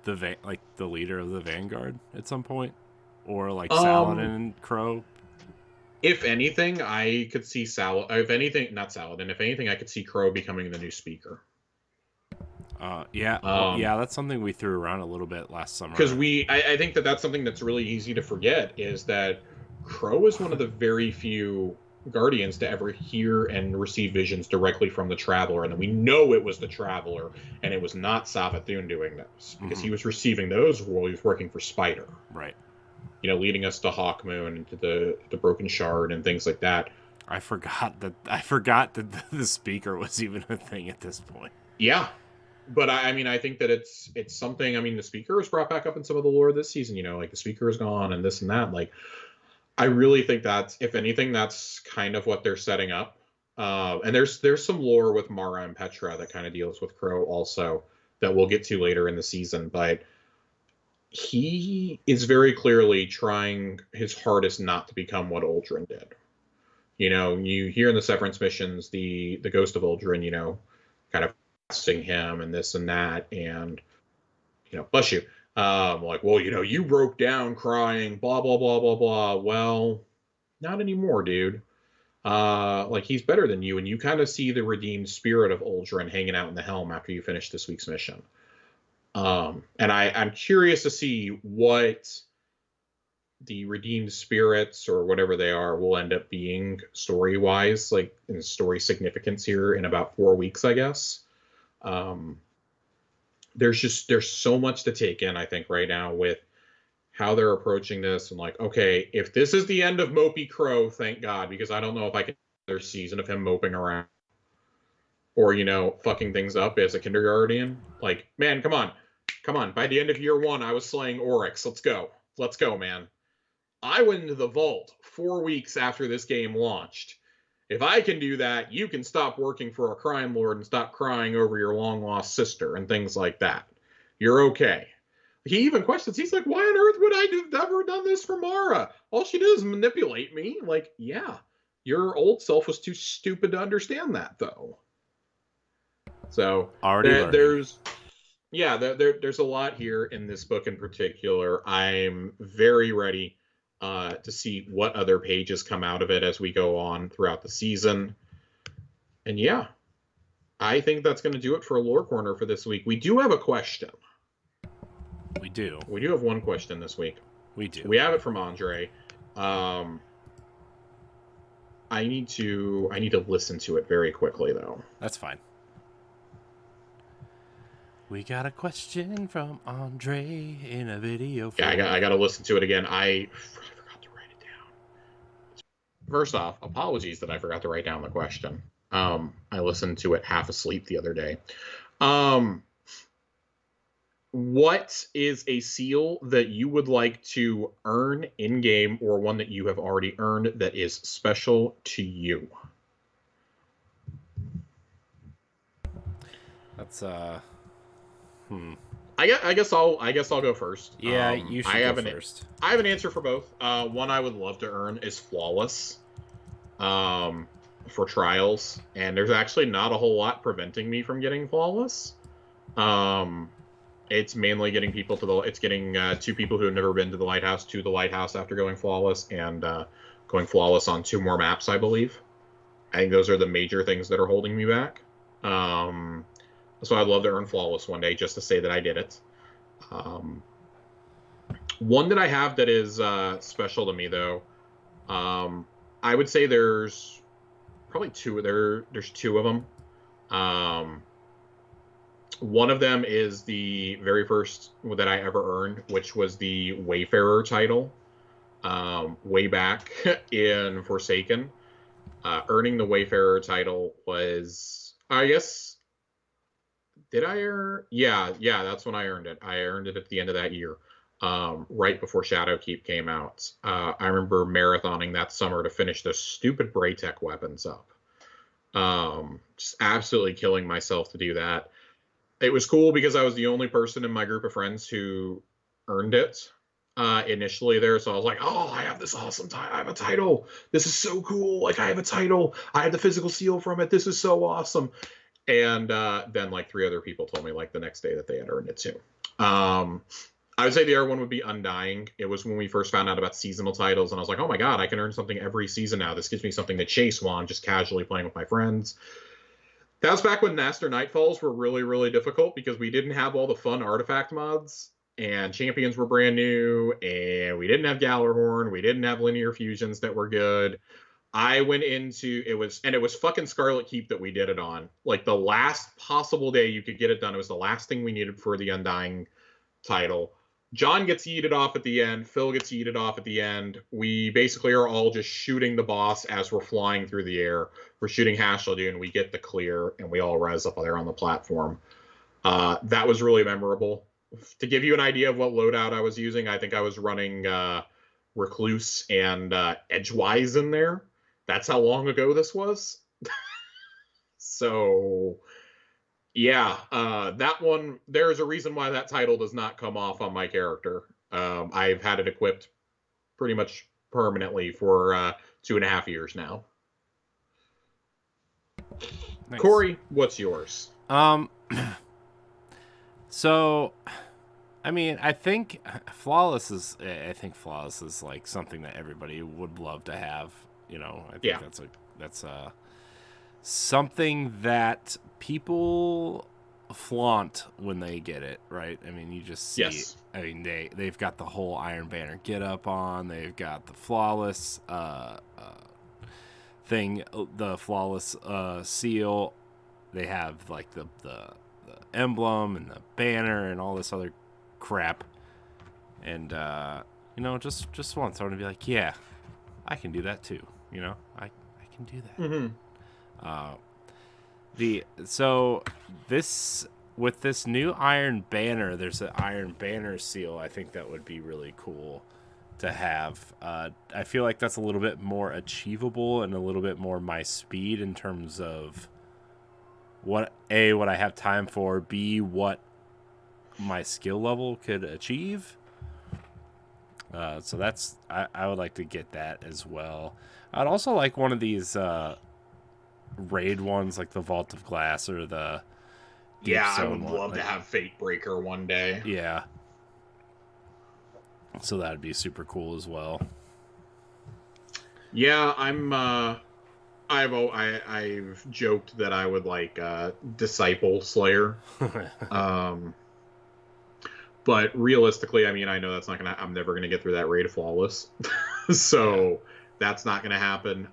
the leader of the Vanguard at some point, or Saladin and Crow? If anything, I could see If anything, I could see Crow becoming the new speaker. That's something we threw around a little bit last summer. Because I think that's something that's really easy to forget, is that Crow is one of the very few Guardians to ever hear and receive visions directly from the Traveler, and we know it was the Traveler, and it was not Savathun doing those, because he was receiving those while he was working for Spider. Right. Leading us to Hawkmoon and to the Broken Shard and things like that. I forgot that the speaker was even a thing at this point. Yeah. But I think that it's something. I mean, the speaker was brought back up in some of the lore this season, the speaker is gone and this and that. I really think that's, if anything, that's kind of what they're setting up. And there's some lore with Mara and Petra that kind of deals with Crow also that we'll get to later in the season. But he is very clearly trying his hardest not to become what Uldren did. You hear in the Severance missions, the ghost of Uldren, kind of testing him and this and that. And, bless you. Like, well, you broke down crying, blah blah blah blah blah. Well, not anymore, dude. Like he's better than you, and you kind of see the redeemed spirit of Uldren hanging out in the helm after you finish this week's mission. And I'm curious to see what the redeemed spirits or whatever they are will end up being story wise, like in story significance here in about 4 weeks, I guess. Um, there's so much to take in, I think, right now with how they're approaching this, and like, okay, if this is the end of Mopey Crow, thank God, because I don't know if I can another season of him moping around or fucking things up as a kindergarten. Like, man, come on. By the end of year 1, I was slaying Oryx. Let's go, man. I went into the vault 4 weeks after this game launched. If I can do that, you can stop working for a crime lord and stop crying over your long lost sister and things like that. You're okay. He even questions, he's like, why on earth would I have ever done this for Mara? All she did is manipulate me. Like, yeah, your old self was too stupid to understand that, though. So there's a lot here in this book in particular. I'm very ready to see what other pages come out of it as we go on throughout the season. And yeah, I think that's going to do it for Lore Corner for this week. We do have a question. We do have one question this week. We have it from Andre. I need to listen to it very quickly, though. That's fine. We got a question from Andre in a video. Yeah, I got to listen to it again. I forgot to write it down. First off, apologies that I forgot to write down the question. I listened to it half asleep the other day. What is a seal that you would like to earn in-game, or one that you have already earned that is special to you? That's I guess I'll go first. Yeah, you should go first. I have an answer for both. One I would love to earn is flawless. For trials, and there's actually not a whole lot preventing me from getting flawless. It's mainly getting people it's getting 2 people who have never been to the lighthouse after going flawless, and going flawless on 2 more maps, I believe. I think those are the major things that are holding me back. So I'd love to earn flawless one day just to say that I did it. One that I have that is special to me, though, I would say there's probably 2. There's 2 of them. One of them is the very first that I ever earned, which was the Wayfarer title, way back in Forsaken. Earning the Wayfarer title was, I guess, did I earn? Yeah, that's when I earned it. I earned it at the end of that year, right before Shadowkeep came out. I remember marathoning that summer to finish the stupid Braytech weapons up. Just absolutely killing myself to do that. It was cool because I was the only person in my group of friends who earned it initially there. So I was like, oh, I have this awesome I have a title. This is so cool. Like, I have a title. I have the physical seal from it. This is so awesome. And then like 3 other people told me like the next day that they had earned it too. I would say the other one would be Undying. It was when we first found out about seasonal titles, and I was like, oh my god, I can earn something every season now. This gives me something to chase while I'm just casually playing with my friends. That was back when Master Nightfalls were really, really difficult because we didn't have all the fun artifact mods, and champions were brand new, and we didn't have Gallarhorn, we didn't have linear fusions that were good. I went into it was fucking Scarlet Keep that we did it on. Like, the last possible day you could get it done. It was the last thing we needed for the Undying title. John gets yeeted off at the end. Phil gets yeeted off at the end. We basically are all just shooting the boss as we're flying through the air. We're shooting Hasheldune. We get the clear, and we all res up there on the platform. That was really memorable. To give you an idea of what loadout I was using, I think I was running Recluse and Edgewise in there. That's how long ago this was. So... yeah, that one, there's a reason why that title does not come off on my character. I've had it equipped pretty much permanently for 2.5 years now. Nice. Corey, what's yours? So I mean, I think flawless is like something that everybody would love to have. You know, I think Yeah. that's something that people flaunt when they get it, right? I mean, you just see. Yes. I mean, they've got the whole Iron Banner get up on. They've got the flawless thing, the flawless seal. They have like the emblem and the banner and all this other crap. And you know, just want someone to be like, yeah, I can do that too. You know, I can do that. So this with this new Iron Banner, there's an Iron Banner seal. I think that would be really cool to have. I feel like that's a little bit more achievable and a little bit more my speed in terms of what I have time for, B, what my skill level could achieve. So that's I would like to get that as well. I'd also like one of these raid ones, like the Vault of Glass or the Deep Yeah, I Zone would one. love to have Fate Breaker one day. Yeah. So that'd be super cool as well. Yeah, I've joked that I would like Disciple Slayer. But realistically, I mean, I know I'm never gonna get through that raid flawless. So that's not gonna happen.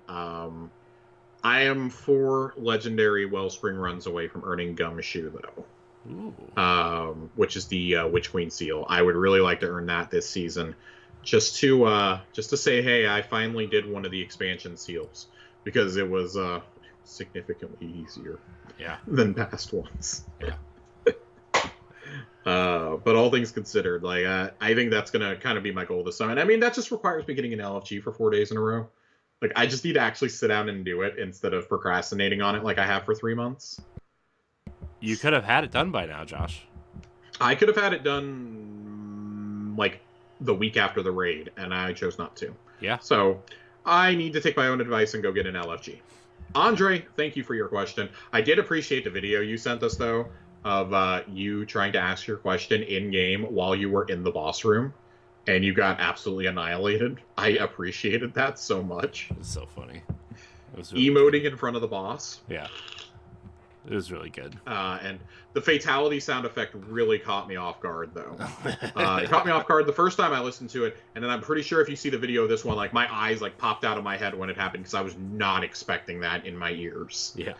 I am 4 legendary Wellspring runs away from earning Gumshoe though. Ooh. Which is the Witch Queen seal. I would really like to earn that this season, just to say, hey, I finally did one of the expansion seals, because it was significantly easier than past ones. Yeah. But all things considered, like I think that's gonna kind of be my goal this summer. And I mean, that just requires me getting an LFG for 4 days in a row. Like, I just need to actually sit down and do it instead of procrastinating on it like I have for 3 months. You could have had it done by now, Josh. I could have had it done like the week after the raid, and I chose not to. Yeah. So I need to take my own advice and go get an LFG. Andre, thank you for your question. I did appreciate the video you sent us, though, of you trying to ask your question in-game while you were in the boss room, and you got absolutely annihilated. I appreciated that so much. It was so funny. It was really Emoting in front of the boss. Yeah. It was really good. And the fatality sound effect really caught me off guard, though. It caught me off guard the first time I listened to it, and then I'm pretty sure if you see the video of this one, like, my eyes like popped out of my head when it happened, because I was not expecting that in my ears. Yeah.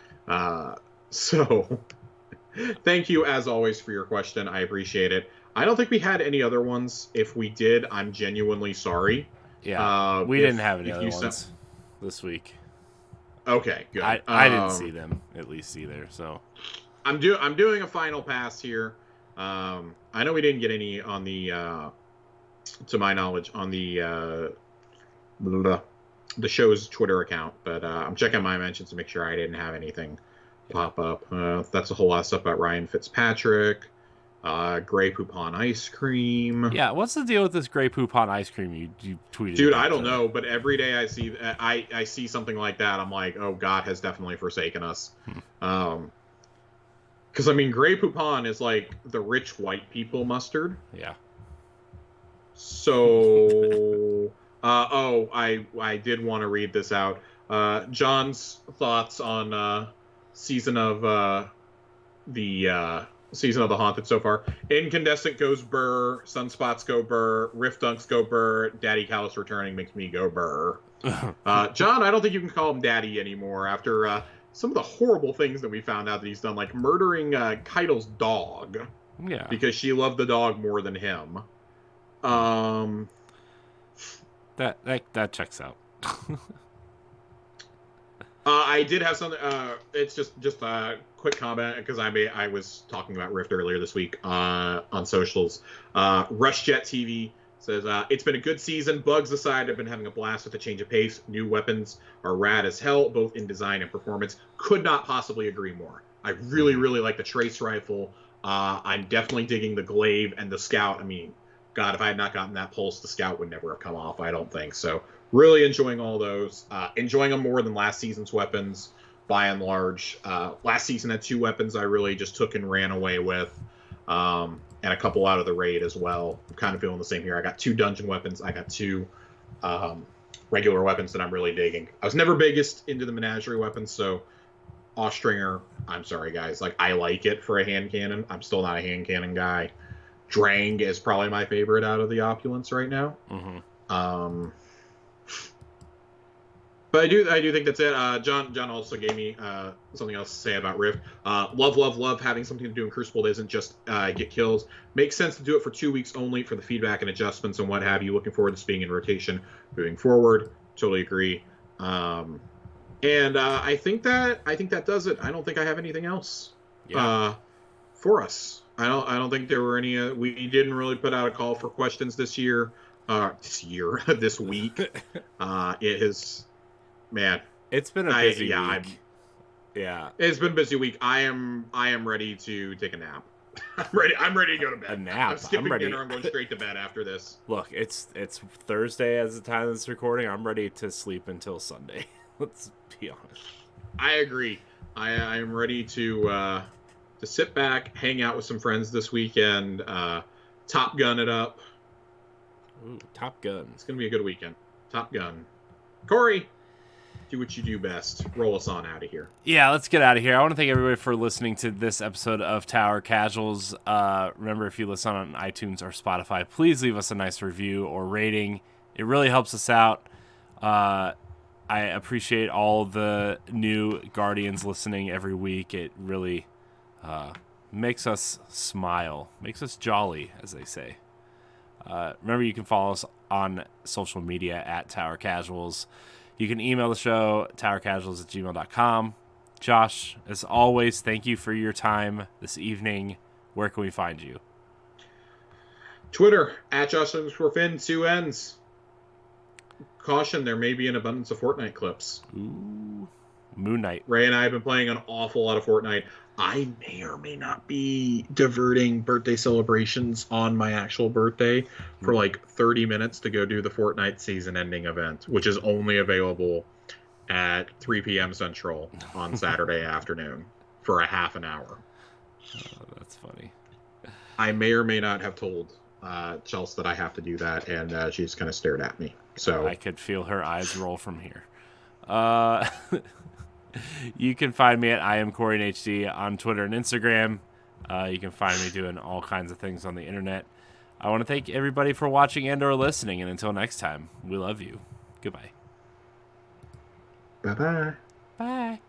So, thank you as always for your question. I appreciate it. I don't think we had any other ones. If we did, I'm genuinely sorry. Yeah. We didn't have any other ones this week. Okay, good. I didn't see them at least either. So I'm doing a final pass here. I know we didn't get any on the, to my knowledge, on the show's Twitter account, but I'm checking my mentions to make sure I didn't have anything pop up. That's a whole lot of stuff about Ryan Fitzpatrick. Grey Poupon ice cream. Yeah, what's the deal with this Grey Poupon ice cream you tweeted? Dude, I don't know, but every day I see something like that, I'm like, oh, God has definitely forsaken us. Because I mean, Grey Poupon is like the rich white people mustard. Yeah. So, I did want to read this out. John's thoughts on season of the Haunted so far. Incandescent goes burr, Sunspots go burr, Rift Dunks go burr, Daddy Callus returning makes me go burr. John, I don't think you can call him Daddy anymore after some of the horrible things that we found out that he's done, like murdering Keitel's dog. Yeah. Because she loved the dog more than him. That checks out. I did have something. It's just a quick comment, because I was talking about Rift earlier this week on socials. RushJet TV says, it's been a good season. Bugs aside, I've been having a blast with the change of pace. New weapons are rad as hell, both in design and performance. Could not possibly agree more. I really, really like the Trace Rifle. I'm definitely digging the Glaive and the Scout. I mean, God, if I had not gotten that Pulse, the Scout would never have come off, I don't think. So, really enjoying all those. Enjoying them more than last season's weapons, by and large. Last season had 2 weapons I really just took and ran away with. and a couple out of the raid as well. I'm kind of feeling the same here. I got 2 dungeon weapons. I got 2 regular weapons that I'm really digging. I was never biggest into the menagerie weapons, so Austringer, I'm sorry guys, like I like it for a hand cannon. I'm still not a hand cannon guy. Drang is probably my favorite out of the opulence right now. But I do think that's it. John also gave me something else to say about Rift. Love having something to do in Crucible that isn't just get kills. Makes sense to do it for 2 weeks only for the feedback and adjustments and what have you. Looking forward to this being in rotation moving forward. Totally agree. And I think that does it. I don't think I have anything else for us. I don't think there were any. We didn't really put out a call for questions this year. This week. It has. Man, it's been a busy week. It's been a busy week. I am ready to take a nap. I'm ready to go to bed. A nap. I'm skipping dinner. I'm going straight to bed after this. Look, it's Thursday as the time of this recording. I'm ready to sleep until Sunday. Let's be honest. I agree. I am ready to sit back, hang out with some friends this weekend, Top Gun it up. Ooh, Top Gun. It's gonna be a good weekend. Top Gun. Corey, do what you do best. Roll us on out of here. Yeah, let's get out of here. I want to thank everybody for listening to this episode of Tower Casuals. Remember, if you listen on iTunes or Spotify, please leave us a nice review or rating. It really helps us out. I appreciate all the new Guardians listening every week. It really makes us smile, makes us jolly, as they say. Remember, you can follow us on social media at Tower Casuals. You can email the show, towercasuals@gmail.com. Josh, as always, thank you for your time this evening. Where can we find you? Twitter, @Josh_Finn, 2 N's. Caution, there may be an abundance of Fortnite clips. Ooh, Moon Knight. Ray and I have been playing an awful lot of Fortnite. I may or may not be diverting birthday celebrations on my actual birthday for like 30 minutes to go do the Fortnite season-ending event, which is only available at 3 p.m. Central on Saturday afternoon for a half an hour. Oh, that's funny. I may or may not have told Chelsea that I have to do that, and she's kind of stared at me. So I could feel her eyes roll from here. You can find me at I am Corey in HD on Twitter and Instagram. You can find me doing all kinds of things on the internet. I want to thank everybody for watching and or listening, and until next time, we love you. Goodbye. Bye-bye. Bye.